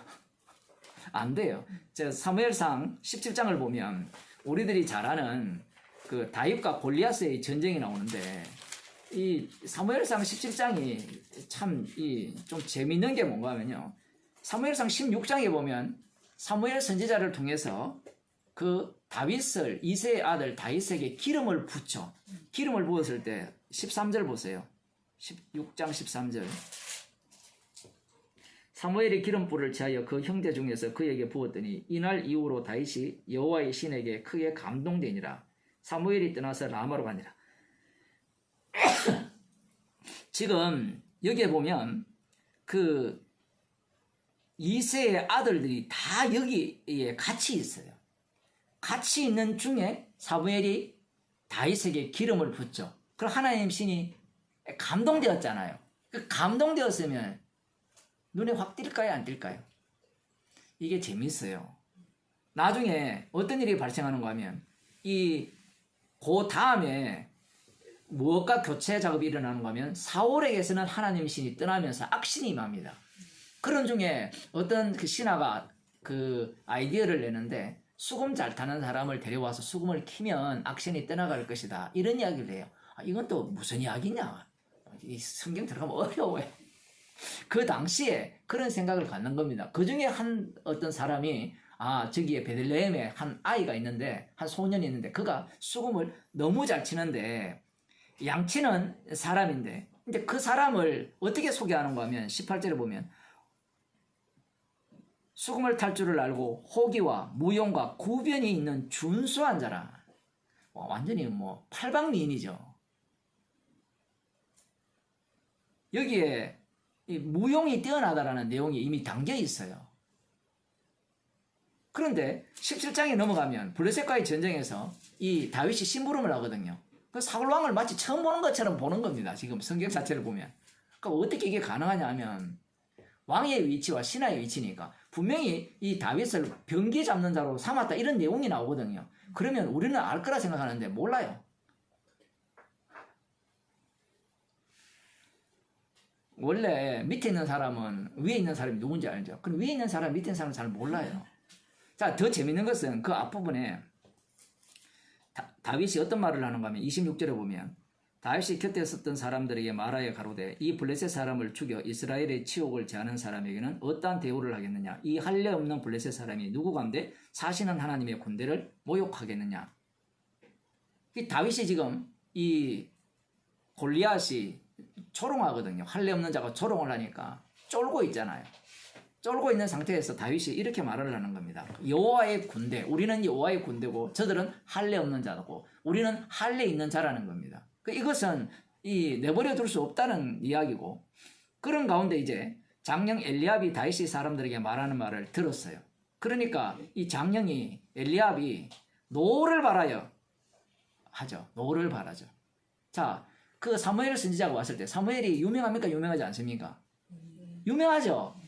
S1: 안 돼요. 제가 사무엘상 17장을 보면 우리들이 잘 아는 그 다윗과 골리앗의 전쟁이 나오는데 이 사무엘상 17장이 참 좀 재밌는 게 뭔가 하면요. 사무엘상 16장에 보면 사무엘 선지자를 통해서 그 다윗을 이새의 아들 다윗에게 기름을 붓죠. 기름을 부었을 때 13절 보세요. 16장 13절. 사무엘이 기름불을 취하여 그 형제 중에서 그에게 부었더니 이날 이후로 다윗이 여호와의 신에게 크게 감동되니라. 사무엘이 떠나서 라마로 가니라. 지금 여기에 보면 그 이새의 아들들이 다 여기에 같이 있어요. 같이 있는 중에 사무엘이 다윗에게 기름을 붓죠. 그럼 하나님 신이 감동되었잖아요. 그 감동되었으면 눈에 확 띌까요? 안 띌까요? 이게 재밌어요. 나중에 어떤 일이 발생하는가 하면 그 다음에 무엇과 교체 작업이 일어나는가 하면 사울에게서는 하나님 신이 떠나면서 악신이 임합니다. 그런 중에 어떤 그 신하가 그 아이디어를 내는데 수금 잘 타는 사람을 데려와서 수금을 키면 악신이 떠나갈 것이다. 이런 이야기를 해요. 이건 또 무슨 이야기냐? 이 성경 들어가면 어려워요. 그 당시에 그런 생각을 갖는 겁니다. 그 중에 한 어떤 사람이 저기에 베들레헴에 한 아이가 있는데 한 소년이 있는데 그가 수금을 너무 잘 치는데 양치는 사람인데 근데 그 사람을 어떻게 소개하는가 하면 18절에 보면 수금을 탈 줄을 알고 호기와 무용과 구변이 있는 준수한 자라. 완전히 뭐 팔방미인이죠. 여기에 이 무용이 뛰어나다라는 내용이 이미 담겨 있어요. 그런데 17장에 넘어가면 블레셋과의 전쟁에서 이 다윗이 심부름을 하거든요. 그 사울 왕을 마치 처음 보는 것처럼 보는 겁니다. 지금 성경 자체를 보면. 그러니까 어떻게 이게 가능하냐 하면 왕의 위치와 신하의 위치니까 분명히 이 다윗을 병기 잡는 자로 삼았다 이런 내용이 나오거든요. 그러면 우리는 알 거라 생각하는데 몰라요. 원래 밑에 있는 사람은 위에 있는 사람이 누군지 알죠. 그럼 위에 있는 사람, 밑에 있는 사람은 잘 몰라요. 자, 더 재밌는 것은 그 앞부분에 다윗이 어떤 말을 하는가 하면 26절에 보면 다윗이 곁에 섰던 사람들에게 말하여 가로되 이 블레셋 사람을 죽여 이스라엘의 치욕을 제하는 사람에게는 어떠한 대우를 하겠느냐. 이 할례 없는 블레셋 사람이 누구 가운데 사시는 하나님의 군대를 모욕하겠느냐. 이 다윗이 지금 이 골리앗이 조롱하거든요. 할례 없는 자가 조롱을 하니까 쫄고 있잖아요. 쫄고 있는 상태에서 다윗이 이렇게 말을 하는 겁니다. 여호와의 군대, 우리는 여호와의 군대고 저들은 할례 없는 자고 우리는 할례 있는 자라는 겁니다. 이것은 내버려 둘 수 없다는 이야기고 그런 가운데 이제 장령 엘리압이 다윗이 사람들에게 말하는 말을 들었어요. 그러니까 이 장령이 엘리압이 노를 바라요 하죠. 노를 바라죠. 자, 그 사무엘 선지자가 왔을 때 사무엘이 유명합니까? 유명하지 않습니까? 유명하죠.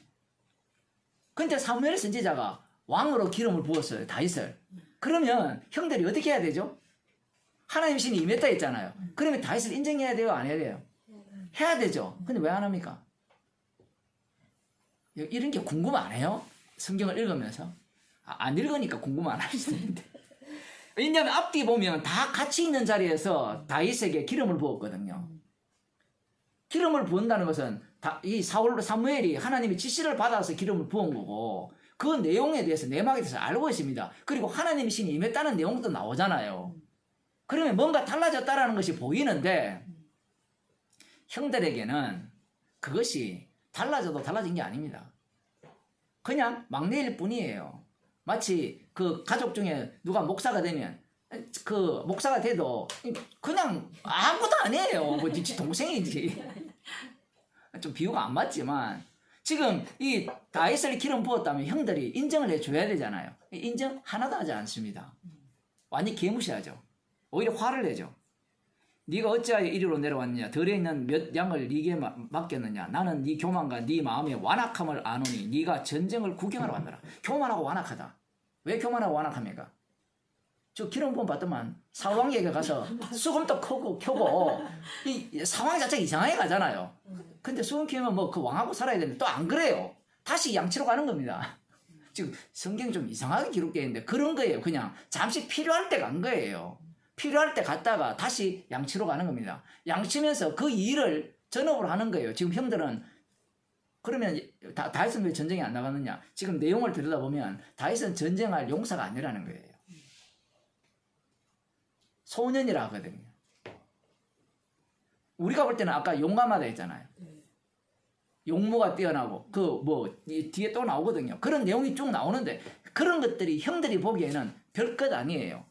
S1: 근데 사무엘 선지자가 왕으로 기름을 부었어요. 다윗을. 그러면 형들이 어떻게 해야 되죠? 하나님 신이 임했다 했잖아요. 그러면 다윗을 인정해야 돼요? 안 해야 돼요? 해야 되죠. 근데 왜 안 합니까? 이런 게 궁금 안 해요? 성경을 읽으면서? 안 읽으니까 궁금 안 하시는데. 왜냐하면 앞뒤 보면 다 같이 있는 자리에서 다윗에게 기름을 부었거든요. 기름을 부은다는 것은 이 사무엘이 하나님의 지시를 받아서 기름을 부은 거고 그 내용에 대해서 내막에 대해서 알고 있습니다. 그리고 하나님의 신이 임했다는 내용도 나오잖아요. 그러면 뭔가 달라졌다는 것이 보이는데 형들에게는 그것이 달라져도 달라진 게 아닙니다. 그냥 막내일 뿐이에요. 마치 그 가족 중에 누가 목사가 되면 그 목사가 돼도 그냥 아무것도 아니에요. 뭐 네 동생이지. 좀 비유가 안 맞지만 지금 이 다윗을 기름 부었다면 형들이 인정을 해줘야 되잖아요. 인정 하나도 하지 않습니다. 완전히 개무시하죠. 오히려 화를 내죠. 네가 어찌하여 이리로 내려왔느냐. 들에 있는 몇 양을 네게 맡겼느냐. 나는 네 교만과 네 마음의 완악함을 아노니 네가 전쟁을 구경하러 왔느라. 교만하고 완악하다. 왜 교만하고 완악합니까? 저 기름 부음 받더만 사왕에게 가서 수금도 켜고 이 상황 자체가 이상하게 가잖아요. 근데 수금 켜면 뭐 그 왕하고 살아야 되는데 또 안 그래요. 다시 양치로 가는 겁니다. 지금 성경이 좀 이상하게 기록되어 있는데 그런 거예요. 그냥 잠시 필요할 때 간 거예요. 필요할 때 갔다가 다시 양치로 가는 겁니다. 양치면서 그 일을 전업으로 하는 거예요. 지금 형들은 그러면 다윗은 왜 전쟁에 안 나갔느냐? 지금 내용을 들여다보면 다윗은 전쟁할 용사가 아니라는 거예요. 소년이라 하거든요. 우리가 볼 때는 아까 용감하다 했잖아요. 용모가 뛰어나고 뒤에 또 나오거든요. 그런 내용이 쭉 나오는데 그런 것들이 형들이 보기에는 별것 아니에요.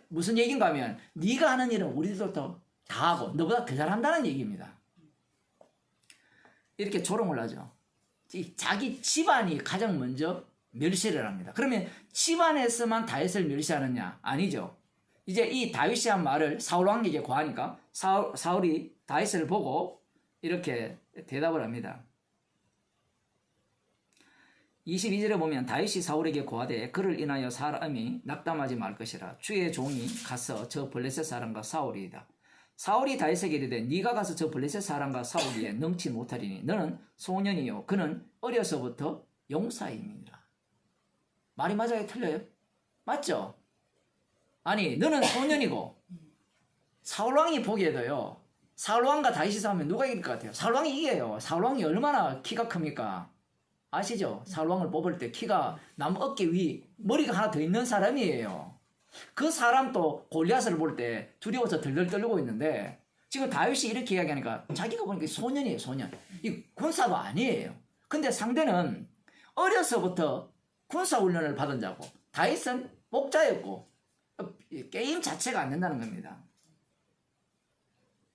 S1: 무슨 얘기인가 하면 네가 하는 일은 우리들도 다 하고 너보다 더 잘한다는 얘기입니다. 이렇게 조롱을 하죠. 자기 집안이 가장 먼저 멸시를 합니다. 그러면 집안에서만 다윗을 멸시하느냐? 아니죠. 이제 이 다윗이 한 말을 사울 왕에게 고하니까 사울이 다윗을 보고 이렇게 대답을 합니다. 22절에 보면 다윗이 사울에게 고하되 그를 인하여 사람이 낙담하지 말 것이라. 주의 종이 가서 저 블레셋 사람과 싸우리이다. 사울이 다윗에게 이르되 네가 가서 저 블레셋 사람과 싸우기에 능치 못하리니 너는 소년이요 그는 어려서부터 용사입니다. 말이 맞아요? 틀려요? 맞죠? 아니 너는 소년이고 사울왕이 보기에도요 사울왕과 다윗이 싸우면 누가 이길 것 같아요? 사울왕이 이겨요. 사울왕이 얼마나 키가 큽니까? 아시죠? 사울왕을 뽑을 때 키가 남 어깨 위 머리가 하나 더 있는 사람이에요. 그 사람도 골리앗을 볼 때 두려워서 덜덜 떨고 있는데 지금 다윗이 이렇게 이야기하니까 자기가 보니까 소년이에요. 소년. 이 군사도 아니에요. 근데 상대는 어려서부터 군사훈련을 받은 자고 다윗은 목자였고 게임 자체가 안 된다는 겁니다.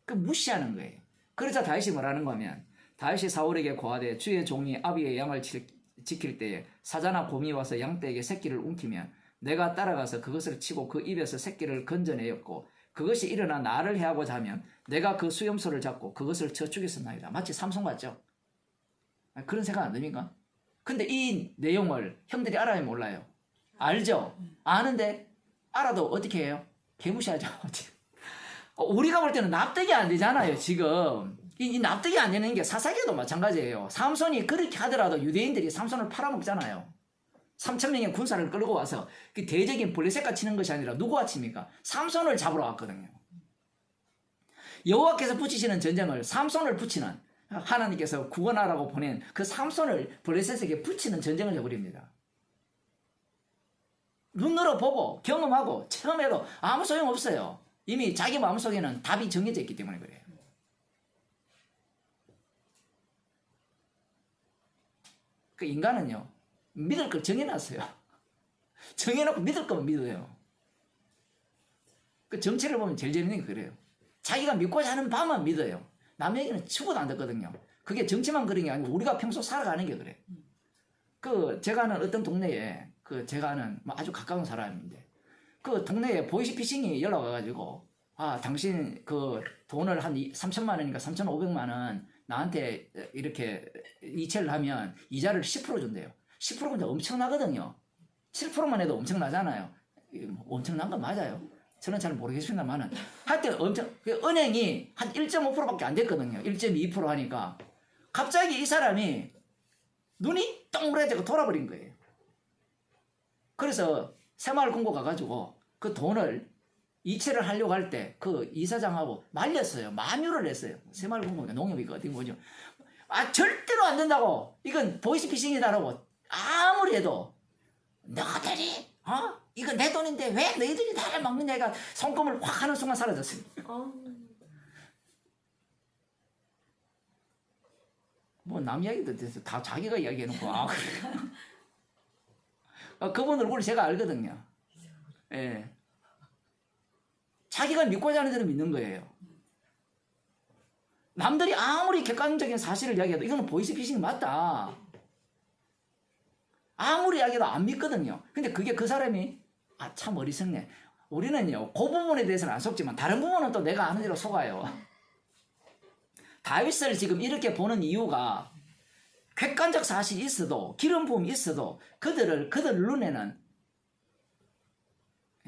S1: 그 무시하는 거예요. 그러자 다윗이 뭐라는 거면 다윗이 사울에게 고하되 주의 종이 아비의 양을 지킬 때에 사자나 곰이 와서 양떼에게 새끼를 움키면 내가 따라가서 그것을 치고 그 입에서 새끼를 건져내었고 그것이 일어나 나를 해하고자 하면 내가 그 수염소를 잡고 그것을 쳐 죽였었나이다. 마치 삼손 같죠? 그런 생각 안 듭니까? 근데 이 내용을 형들이 알아요 몰라요? 알죠? 아는데 알아도 어떻게 해요? 개무시하죠. 우리가 볼 때는 납득이 안 되잖아요. 지금 이 납득이 안 되는 게 사사기도 마찬가지예요. 삼손이 그렇게 하더라도 유대인들이 삼손을 팔아먹잖아요. 3,000명의 군사를 끌고 와서 그 대적인 블레셋과 치는 것이 아니라 누구와 칩니까? 삼손을 잡으러 왔거든요. 여호와께서 붙이시는 전쟁을 삼손을 붙이는 하나님께서 구원하라고 보낸 그 삼손을 블레셋에게 붙이는 전쟁을 해버립니다. 눈으로 보고 경험하고 체험해도 아무 소용없어요. 이미 자기 마음속에는 답이 정해져 있기 때문에 그래요. 그 인간은요 믿을 걸 정해놨어요. 정해놓고 믿을 거면 믿어요. 그 정치를 보면 제일 재밌는 게 그래요. 자기가 믿고자 하는 바만 믿어요. 남 얘기는 치고도 안 듣거든요. 그게 정치만 그런 게 아니고 우리가 평소 살아가는 게 그래요. 그 제가 아는 어떤 동네에 그 제가 아는 아주 가까운 사람인데 그 동네에 보이스피싱이 연락 와가지고 당신 그 돈을 한 3천만 원인가 3,500만 원 나한테 이렇게 이체를 하면 이자를 10% 준대요. 10%면 엄청나거든요. 7%만 해도 엄청나잖아요. 엄청난 건 맞아요. 저는 잘 모르겠습니다만은 하여튼 엄청 은행이 한 1.5%밖에 안 됐거든요. 1.2% 하니까 갑자기 이 사람이 눈이 동그래지고 돌아버린 거예요. 그래서 새마을금고 가가지고 그 돈을 이체를 하려고 할 때 그 이사장하고 말렸어요. 만유를 했어요. 새마을금고가 농협이가 어디 뭐죠. 절대로 안 된다고. 이건 보이스피싱이다라고 아무리 해도 너희들이 이거 내 돈인데 왜 너희들이 나를 막느냐. 얘가 손금을 확 하는 순간 사라졌어요. 뭐 남 이야기도 돼서 다 자기가 이야기해놓고 그분 얼굴을 제가 알거든요. 예. 자기가 믿고자 하는 대로 믿는 거예요. 남들이 아무리 객관적인 사실을 이야기해도 이거는 보이스피싱이 맞다. 아무리 이야기해도 안 믿거든요. 근데 그게 그 사람이 참 어리석네. 우리는요 그 부분에 대해서는 안 속지만 다른 부분은 또 내가 아는 대로 속아요. 다윗을 지금 이렇게 보는 이유가 객관적 사실이 있어도 기름 부음이 있어도 그들 눈에는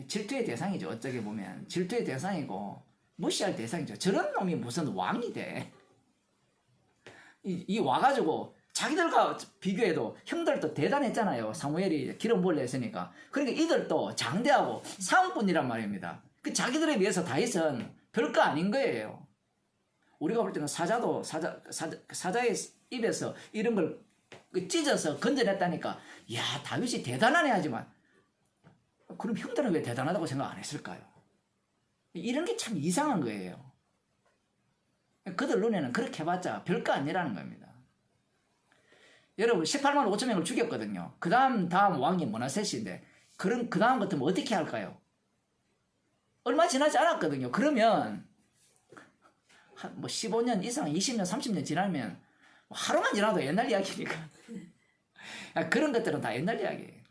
S1: 질투의 대상이죠. 어떻게 보면 질투의 대상이고 무시할 대상이죠. 저런 놈이 무슨 왕이 돼. 이 와가지고 자기들과 비교해도 형들도 대단했잖아요. 사무엘이 기름 부으려 했으니까. 그러니까 이들도 장대하고 사은꾼이란 말입니다. 그 자기들에 비해서 다윗은 별거 아닌 거예요. 우리가 볼 때는 사자의 입에서 이런 걸 찢어서 건져냈다니까 야 다윗이 대단하네 하지만 그럼 형들은 왜 대단하다고 생각 안 했을까요? 이런 게 참 이상한 거예요. 그들 눈에는 그렇게 해봤자 별거 아니라는 겁니다. 여러분 18만 5천 명을 죽였거든요. 그 다음 왕이 모나세스인데 그 다음 같으면 어떻게 할까요? 얼마 지나지 않았거든요. 그러면 뭐 15년 이상 20년 30년 지나면 하루만 지나도 옛날 이야기니까 그런 것들은 다 옛날 이야기예요.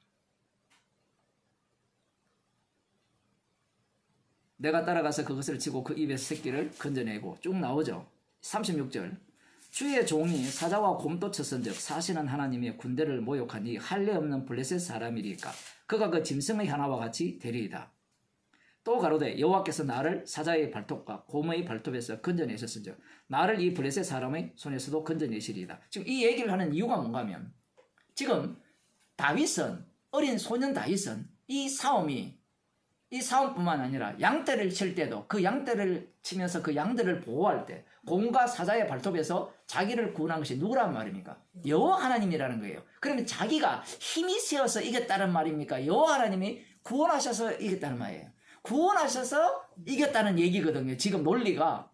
S1: 내가 따라가서 그것을 치고 그 입에서 새끼를 건져내고 쭉 나오죠. 36절 주의 종이 사자와 곰도 쳤은즉 사시는 하나님의 군대를 모욕하니 할례 없는 블레셋 사람이리까 그가 그 짐승의 하나와 같이 되리이다. 또 가로되 여호와께서 나를 사자의 발톱과 곰의 발톱에서 건져내셨은즉 나를 이 블레셋 사람의 손에서도 건져내시리이다. 지금 이 얘기를 하는 이유가 뭔가 하면 지금 다윗은 어린 소년 다윗은 이 싸움이 이 싸움뿐만 아니라 양떼를 칠 때도 그 양떼를 치면서 그 양들을 보호할 때 공과 사자의 발톱에서 자기를 구원한 것이 누구란 말입니까? 여호와 하나님이라는 거예요. 그러면 자기가 힘이 세어서 이겼다는 말입니까? 여호와 하나님이 구원하셔서 이겼다는 말이에요. 구원하셔서 이겼다는 얘기거든요. 지금 논리가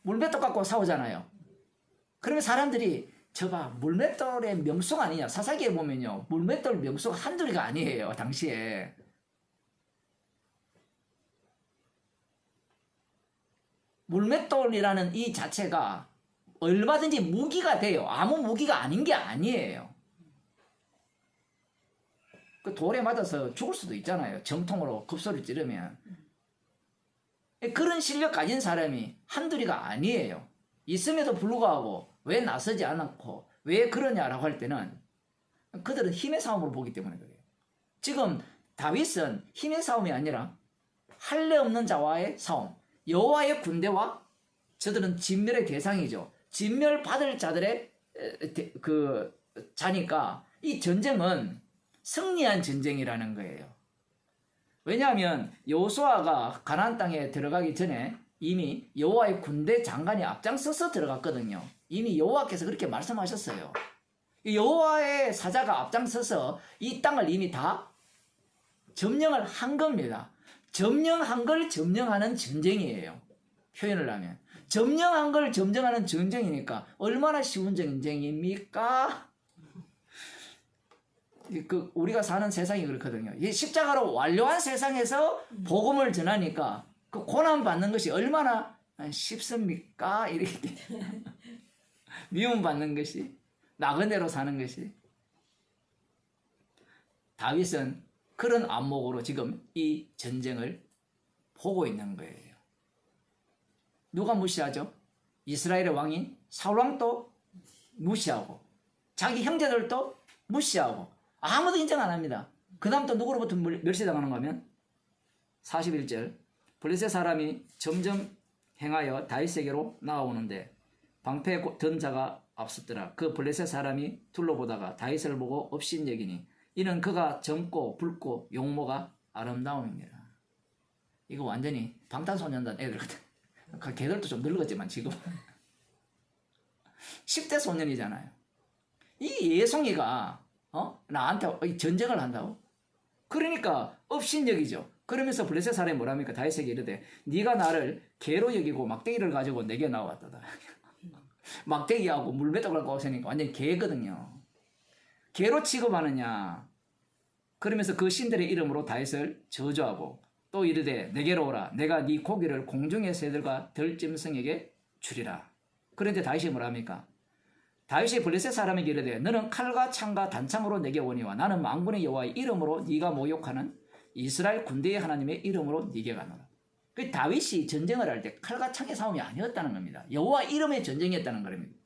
S1: 물맷돌 갖고 싸우잖아요. 그러면 사람들이 저봐 물맷돌의 명수가 아니냐. 사사기에 보면요 물맷돌 명수가 한둘이가 아니에요. 당시에 물맷돌이라는 이 자체가 얼마든지 무기가 돼요. 아무 무기가 아닌 게 아니에요. 그 돌에 맞아서 죽을 수도 있잖아요. 정통으로 급소를 찌르면. 그런 실력 가진 사람이 한둘이가 아니에요. 있음에도 불구하고 왜 나서지 않았고 왜 그러냐라고 할 때는 그들은 힘의 싸움으로 보기 때문에 그래요. 지금 다윗은 힘의 싸움이 아니라 할례 없는 자와의 싸움, 여호와의 군대와 저들은 진멸의 대상이죠. 진멸받을 자들의 그 자니까 이 전쟁은 승리한 전쟁이라는 거예요. 왜냐하면 여호수아가 가나안 땅에 들어가기 전에 이미 여호와의 군대 장관이 앞장서서 들어갔거든요. 이미 여호와께서 그렇게 말씀하셨어요. 여호와의 사자가 앞장서서 이 땅을 이미 다 점령을 한 겁니다. 점령한 걸 점령하는 전쟁이에요. 표현을 하면 점령한 걸 점령하는 전쟁이니까 얼마나 쉬운 전쟁입니까? 우리가 사는 세상이 그렇거든요. 이 십자가로 완료한 세상에서 복음을 전하니까 그 고난 받는 것이 얼마나 쉽습니까? 이렇게 미움 받는 것이, 나그네로 사는 것이. 다윗은 그런 안목으로 지금 이 전쟁을 보고 있는 거예요. 누가 무시하죠? 이스라엘의 왕인 사울 왕도 무시하고 자기 형제들도 무시하고 아무도 인정 안 합니다. 그 다음 또 누구로부터 멸시당하는가 하면 41절 블레셋 사람이 점점 행하여 다윗에게로 나아오는데 방패에 든 자가 앞섰더라. 그 블레셋 사람이 둘러보다가 다윗을 보고 업신여기니 이는 그가 젊고 붉고 용모가 아름다움입니다. 이거 완전히 방탄소년단 애들 같아. 걔들도 좀 늙었지만 지금 10대 소년이잖아요. 이 예송이가 나한테 전쟁을 한다고? 그러니까 업신여기죠. 그러면서 블레셋 사람이 뭐랍니까? 다윗에게 이르되 네가 나를 개로 여기고 막대기를 가지고 내게 나왔다. 막대기하고 물맷돌을 갖고 오시니까 완전 개거든요. 개로 취급하느냐. 그러면서 그 신들의 이름으로 다윗을 저주하고 또 이르되 내게로 오라. 내가 네 고기를 공중의 새들과 들짐승에게 주리라. 그런데 다윗이 뭐랍니까? 다윗이 블레셋 사람에게 이르되 너는 칼과 창과 단창으로 내게 오니와 나는 만군의 여호와의 이름으로 네가 모욕하는 이스라엘 군대의 하나님의 이름으로 네게 가노라. 그 다윗이 전쟁을 할 때 칼과 창의 싸움이 아니었다는 겁니다. 여호와 이름의 전쟁이었다는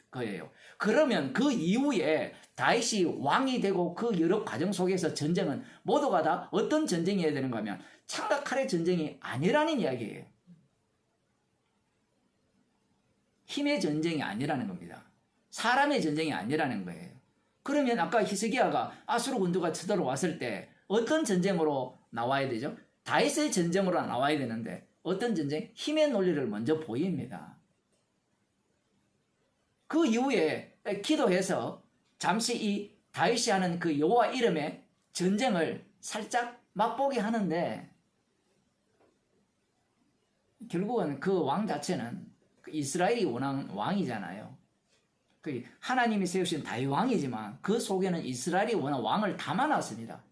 S1: 거예요. 그러면 그 이후에 다윗이 왕이 되고 그 여러 과정 속에서 전쟁은 모두가 다 어떤 전쟁이어야 되는가 하면 창과 칼의 전쟁이 아니라는 이야기예요. 힘의 전쟁이 아니라는 겁니다. 사람의 전쟁이 아니라는 거예요. 그러면 아까 히스기야가 아수르 군주가 쳐들어왔을 때 어떤 전쟁으로 나와야 되죠? 다윗의 전쟁으로 나와야 되는데 어떤 전쟁? 힘의 논리를 먼저 보입니다. 그 이후에 기도해서 잠시 이 다윗이 하는 그 여호와 이름의 전쟁을 살짝 맛보게 하는데 결국은 그 왕 자체는 이스라엘이 원하는 왕이잖아요. 그 하나님이 세우신 다윗 왕이지만 그 속에는 이스라엘이 원하는 왕을 담아놨습니다.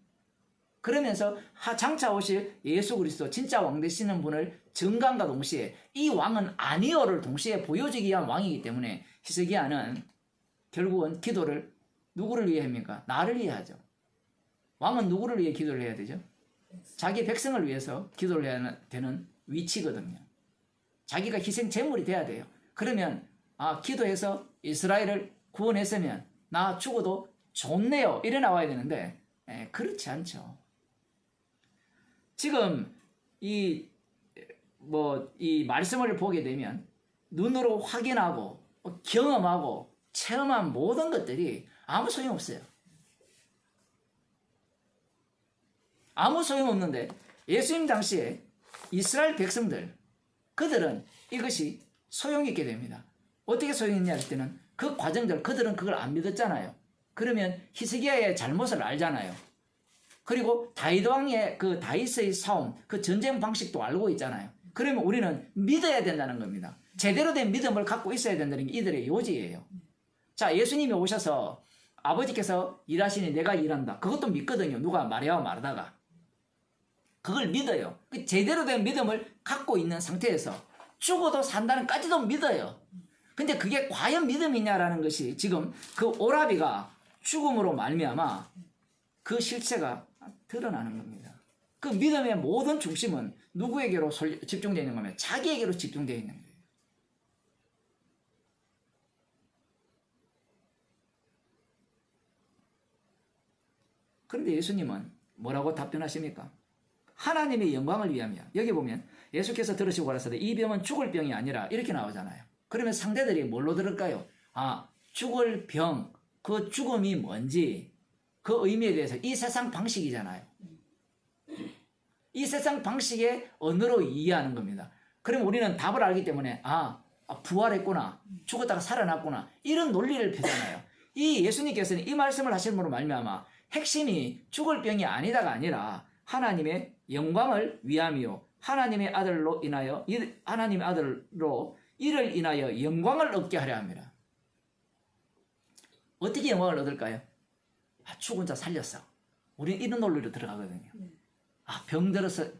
S1: 그러면서 장차 오실 예수 그리스도 진짜 왕 되시는 분을 증강과 동시에 이 왕은 아니오를 동시에 보여주기 위한 왕이기 때문에 히스기야는 결국은 기도를 누구를 위해 합니까? 나를 위해 하죠. 왕은 누구를 위해 기도를 해야 되죠? 자기 백성을 위해서 기도를 해야 되는 위치거든요. 자기가 희생 제물이 돼야 돼요. 그러면 기도해서 이스라엘을 구원했으면 나 죽어도 좋네요. 이래 나와야 되는데 그렇지 않죠. 지금 이 말씀을 보게 되면 눈으로 확인하고 경험하고 체험한 모든 것들이 아무 소용없어요. 아무 소용없는데 예수님 당시에 이스라엘 백성들 그들은 이것이 소용있게 됩니다. 어떻게 소용있냐 할 때는 그 과정들 그들은 그걸 안 믿었잖아요. 그러면 히스기야의 잘못을 알잖아요. 그리고 다윗 왕의 그 다윗의 싸움 그 전쟁 방식도 알고 있잖아요. 그러면 우리는 믿어야 된다는 겁니다. 제대로 된 믿음을 갖고 있어야 된다는 게 이들의 요지예요. 자, 예수님이 오셔서 아버지께서 일하시니 내가 일한다. 그것도 믿거든요. 누가 마리아와 마르다가. 그걸 믿어요. 그 제대로 된 믿음을 갖고 있는 상태에서 죽어도 산다는 까지도 믿어요. 근데 그게 과연 믿음이냐라는 것이 지금 그 오라비가 죽음으로 말미암아 그 실체가 드러나는 겁니다. 그 믿음의 모든 중심은 누구에게로 집중되어 있는 거면 자기에게로 집중되어 있는 거예요. 그런데 예수님은 뭐라고 답변하십니까? 하나님의 영광을 위함이야. 여기 보면 예수께서 들으시고 가라사대 이 병은 죽을 병이 아니라 이렇게 나오잖아요. 그러면 상대들이 뭘로 들을까요? 아, 죽을 병, 그 죽음이 뭔지 그 의미에 대해서 이 세상 방식이잖아요. 이 세상 방식의 언어로 이해하는 겁니다. 그럼 우리는 답을 알기 때문에 부활했구나, 죽었다가 살아났구나 이런 논리를 펴잖아요. 이 예수님께서는 이 말씀을 하심으로 말미암아 핵심이 죽을 병이 아니다가 아니라 하나님의 영광을 위함이요 하나님의 아들로 인하여 하나님의 아들로 이를 인하여 영광을 얻게 하려 합니다. 어떻게 영광을 얻을까요? 죽은 자 살렸어. 우리는 이런 논리로 들어가거든요.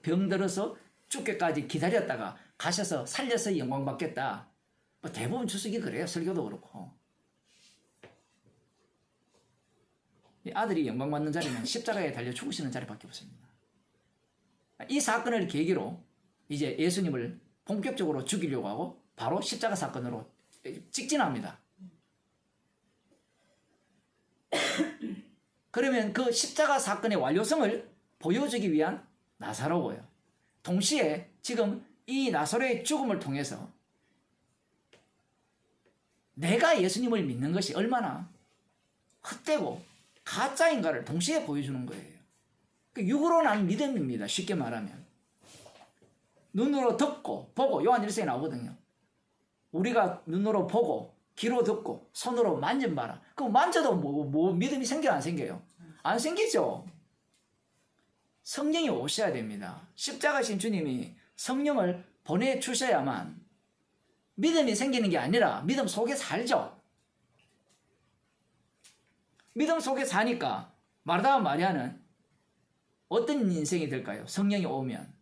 S1: 병들어서 죽게까지 기다렸다가 가셔서 살려서 영광 받겠다. 뭐 대부분 주석이 그래요. 설교도 그렇고. 이 아들이 영광 받는 자리는 십자가에 달려 죽으시는 자리밖에 없습니다. 이 사건을 계기로 이제 예수님을 본격적으로 죽이려고 하고 바로 십자가 사건으로 직진합니다. 그러면 그 십자가 사건의 완료성을 보여주기 위한 나사로고요. 동시에 지금 이 나사로의 죽음을 통해서 내가 예수님을 믿는 것이 얼마나 헛되고 가짜인가를 동시에 보여주는 거예요. 그 육으로 난 믿음입니다. 쉽게 말하면. 눈으로 듣고 보고 요한 1서에 나오거든요. 우리가 눈으로 보고 귀로 듣고 손으로 만져봐라. 그럼 만져도 뭐 믿음이 생겨요? 안 생겨요? 안 생기죠. 성령이 오셔야 됩니다. 십자가신 주님이 성령을 보내주셔야만 믿음이 생기는 게 아니라 믿음 속에 살죠. 믿음 속에 사니까 마르다와 마리아는 어떤 인생이 될까요? 성령이 오면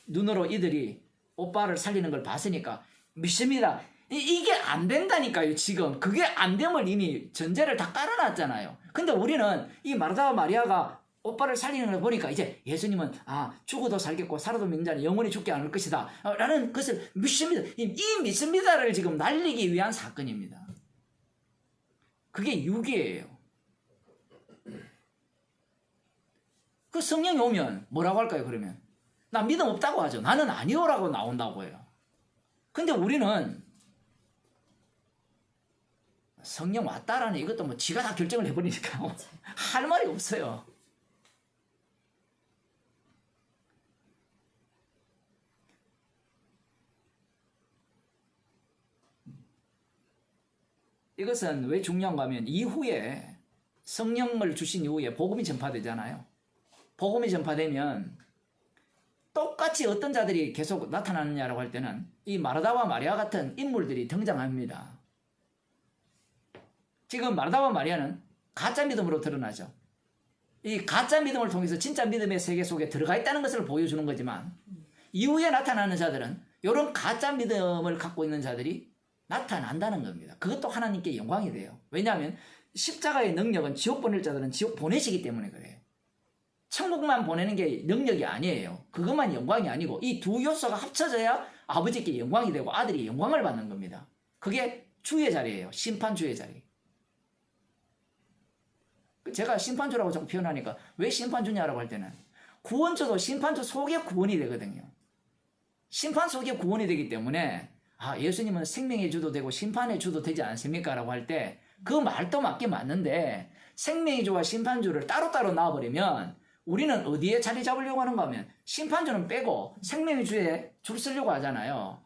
S1: 눈으로 이들이 오빠를 살리는 걸 봤으니까 믿습니다. 이게 안 된다니까요. 지금 그게 안 됨을 이미 전제를 다 깔아놨잖아요. 근데 우리는 이 마르다와 마리아가 오빠를 살리는 걸 보니까 이제 예수님은 죽어도 살겠고 살아도 믿는 자는 영원히 죽지 않을 것이다 라는 것을 믿습니다. 이 믿습니다를 지금 날리기 위한 사건입니다. 그게 유기예요. 그 성령이 오면 뭐라고 할까요? 그러면 나 믿음 없다고 하죠. 나는 아니오라고 나온다고 해요. 근데 우리는 성령 왔다라는 이것도 뭐 지가 다 결정을 해버리니까 할 말이 없어요. 이것은 왜 중요한가 하면 이후에 성령을 주신 이후에 복음이 전파되잖아요. 복음이 전파되면 똑같이 어떤 자들이 계속 나타나느냐라고 할 때는 이 마르다와 마리아 같은 인물들이 등장합니다. 지금 마르다와 마리아는 가짜 믿음으로 드러나죠. 이 가짜 믿음을 통해서 진짜 믿음의 세계 속에 들어가 있다는 것을 보여주는 거지만 이후에 나타나는 자들은 이런 가짜 믿음을 갖고 있는 자들이 나타난다는 겁니다. 그것도 하나님께 영광이 돼요. 왜냐하면 십자가의 능력은 지옥 보낼 자들은 지옥 보내시기 때문에 그래요. 천국만 보내는 게 능력이 아니에요. 그것만 영광이 아니고 이 두 요소가 합쳐져야 아버지께 영광이 되고 아들이 영광을 받는 겁니다. 그게 주의 자리예요. 심판주의 자리. 제가 심판주라고 자꾸 표현하니까 왜 심판주냐라고 할 때는 구원주도 심판주 속에 구원이 되거든요. 심판 속에 구원이 되기 때문에 예수님은 생명의 주도 되고 심판의 주도 되지 않습니까? 라고 할 때 그 말도 맞긴 맞는데 생명의 주와 심판주를 따로따로 놔버리면 우리는 어디에 자리 잡으려고 하는가 하면 심판조는 빼고 생명의 주에 줄 서려고 하잖아요.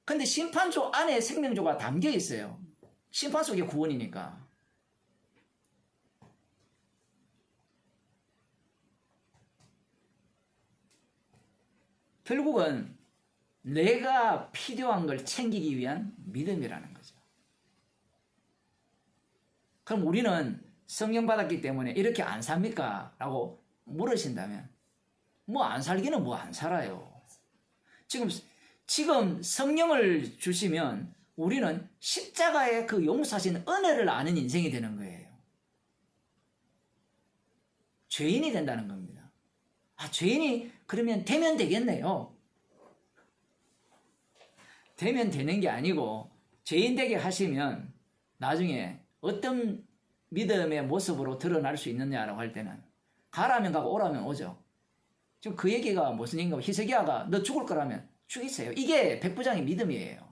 S1: 근데 심판조 안에 생명조가 담겨 있어요. 심판 속의 구원이니까. 결국은 내가 필요한 걸 챙기기 위한 믿음이라는 거죠. 그럼 우리는 성령 받았기 때문에 이렇게 안 삽니까? 라고 물으신다면 뭐 안 살기는 뭐 안 살아요. 지금 성령을 주시면 우리는 십자가의 그 용서하신 은혜를 아는 인생이 되는 거예요. 죄인이 된다는 겁니다. 아, 죄인이 그러면 되면 되겠네요. 되면 되는 게 아니고 죄인 되게 하시면 나중에 어떤 믿음의 모습으로 드러날 수 있느냐라고 할 때는 가라면 가고 오라면 오죠. 지금 그 얘기가 무슨 얘기인가? 히스기야가 너 죽을 거라면 죽이세요. 이게 백부장의 믿음이에요.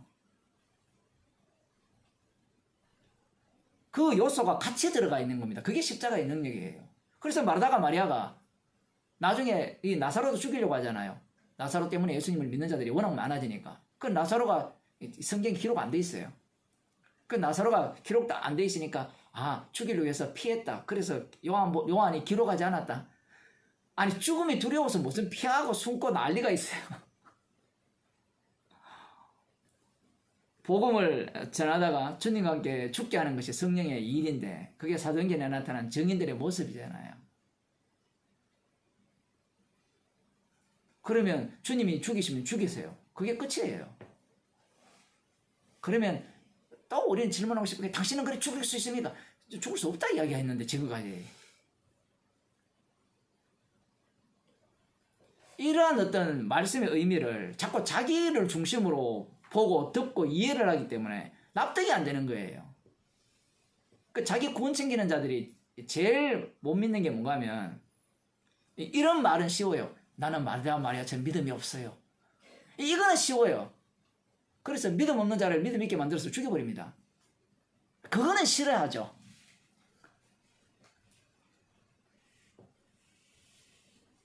S1: 그 요소가 같이 들어가 있는 겁니다. 그게 십자가의 능력이에요. 그래서 마르다가 마리아가 나중에 이 나사로도 죽이려고 하잖아요. 나사로 때문에 예수님을 믿는 자들이 워낙 많아지니까. 그 나사로가 성경에 기록 안 돼 있어요. 그 나사로가 기록 안 돼 있으니까 아, 죽이려고 해서 피했다. 그래서 요한이 기록하지 않았다. 아니, 죽음이 두려워서 무슨 피하고 숨고 난리가 있어요. 복음을 전하다가 주님과 함께 죽게 하는 것이 성령의 일인데 그게 사도행전에 나타난 증인들의 모습이잖아요. 그러면 주님이 죽이시면 죽이세요. 그게 끝이에요. 그러면 또 우리는 질문하고 싶은 게 당신은 그래 죽일 수 있습니까? 죽을 수 없다 이야기했는데 지금까지. 이러한 어떤 말씀의 의미를 자꾸 자기를 중심으로 보고 듣고 이해를 하기 때문에 납득이 안 되는 거예요. 그 자기 구원 챙기는 자들이 제일 못 믿는 게 뭔가 하면 이런 말은 쉬워요. 나는 마리아처럼 믿음이 없어요. 이거는 쉬워요. 그래서 믿음 없는 자를 믿음 있게 만들어서 죽여버립니다. 그거는 싫어하죠.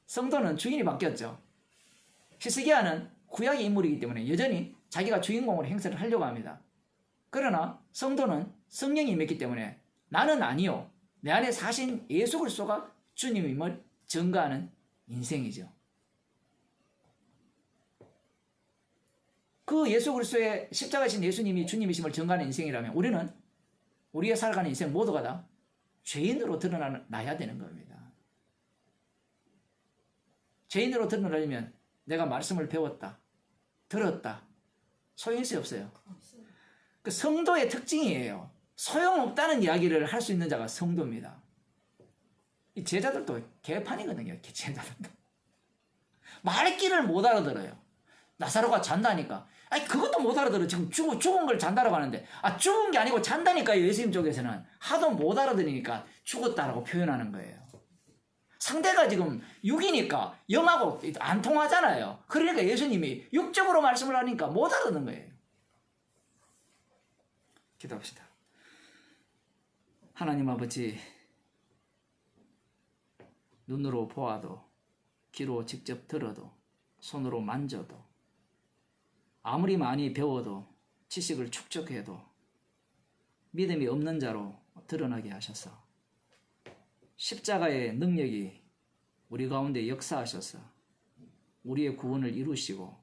S1: 성도는 주인이 바뀌었죠. 히스기야는 구약의 인물이기 때문에 여전히 자기가 주인공으로 행세를 하려고 합니다. 그러나 성도는 성령이 임했기 때문에 나는 아니요. 내 안에 사신 예수 그리스도가 주님임을 증거하는 인생이죠. 그 예수 그리스도의 십자가이신 예수님이 주님이심을 증거하는 인생이라면 우리는 우리가 살아가는 인생 모두가 다 죄인으로 드러나야 되는 겁니다. 죄인으로 드러나려면 내가 말씀을 배웠다, 들었다, 소용있어요, 없어요?
S2: 없어요.
S1: 그 성도의 특징이에요. 소용없다는 이야기를 할 수 있는 자가 성도입니다. 이 제자들도 개판이거든요. 제자들도 말귀를 못 알아들어요. 나사로가 잔다니까. 아니 그것도 못 알아들어. 지금 죽은 걸 잔다라고 하는데 죽은 게 아니고 잔다니까요. 예수님 쪽에서는 하도 못 알아들으니까 죽었다라고 표현하는 거예요. 상대가 지금 육이니까 영하고 안 통하잖아요. 그러니까 예수님이 육적으로 말씀을 하니까 못 알아듣는 거예요. 기도합시다. 하나님 아버지, 눈으로 보아도 귀로 직접 들어도 손으로 만져도 아무리 많이 배워도 지식을 축적해도 믿음이 없는 자로 드러나게 하셔서 십자가의 능력이 우리 가운데 역사하셔서 우리의 구원을 이루시고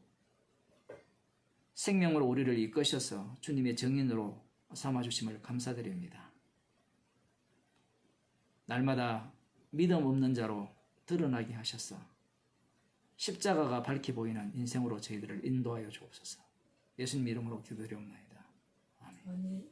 S1: 생명으로 우리를 이끄셔서 주님의 증인으로 삼아주심을 감사드립니다. 날마다 믿음 없는 자로 드러나게 하셔서 십자가가 밝히 보이는 인생으로 저희들을 인도하여 주옵소서. 예수님 이름으로 기도드리옵나이다. 아멘.
S2: 아멘.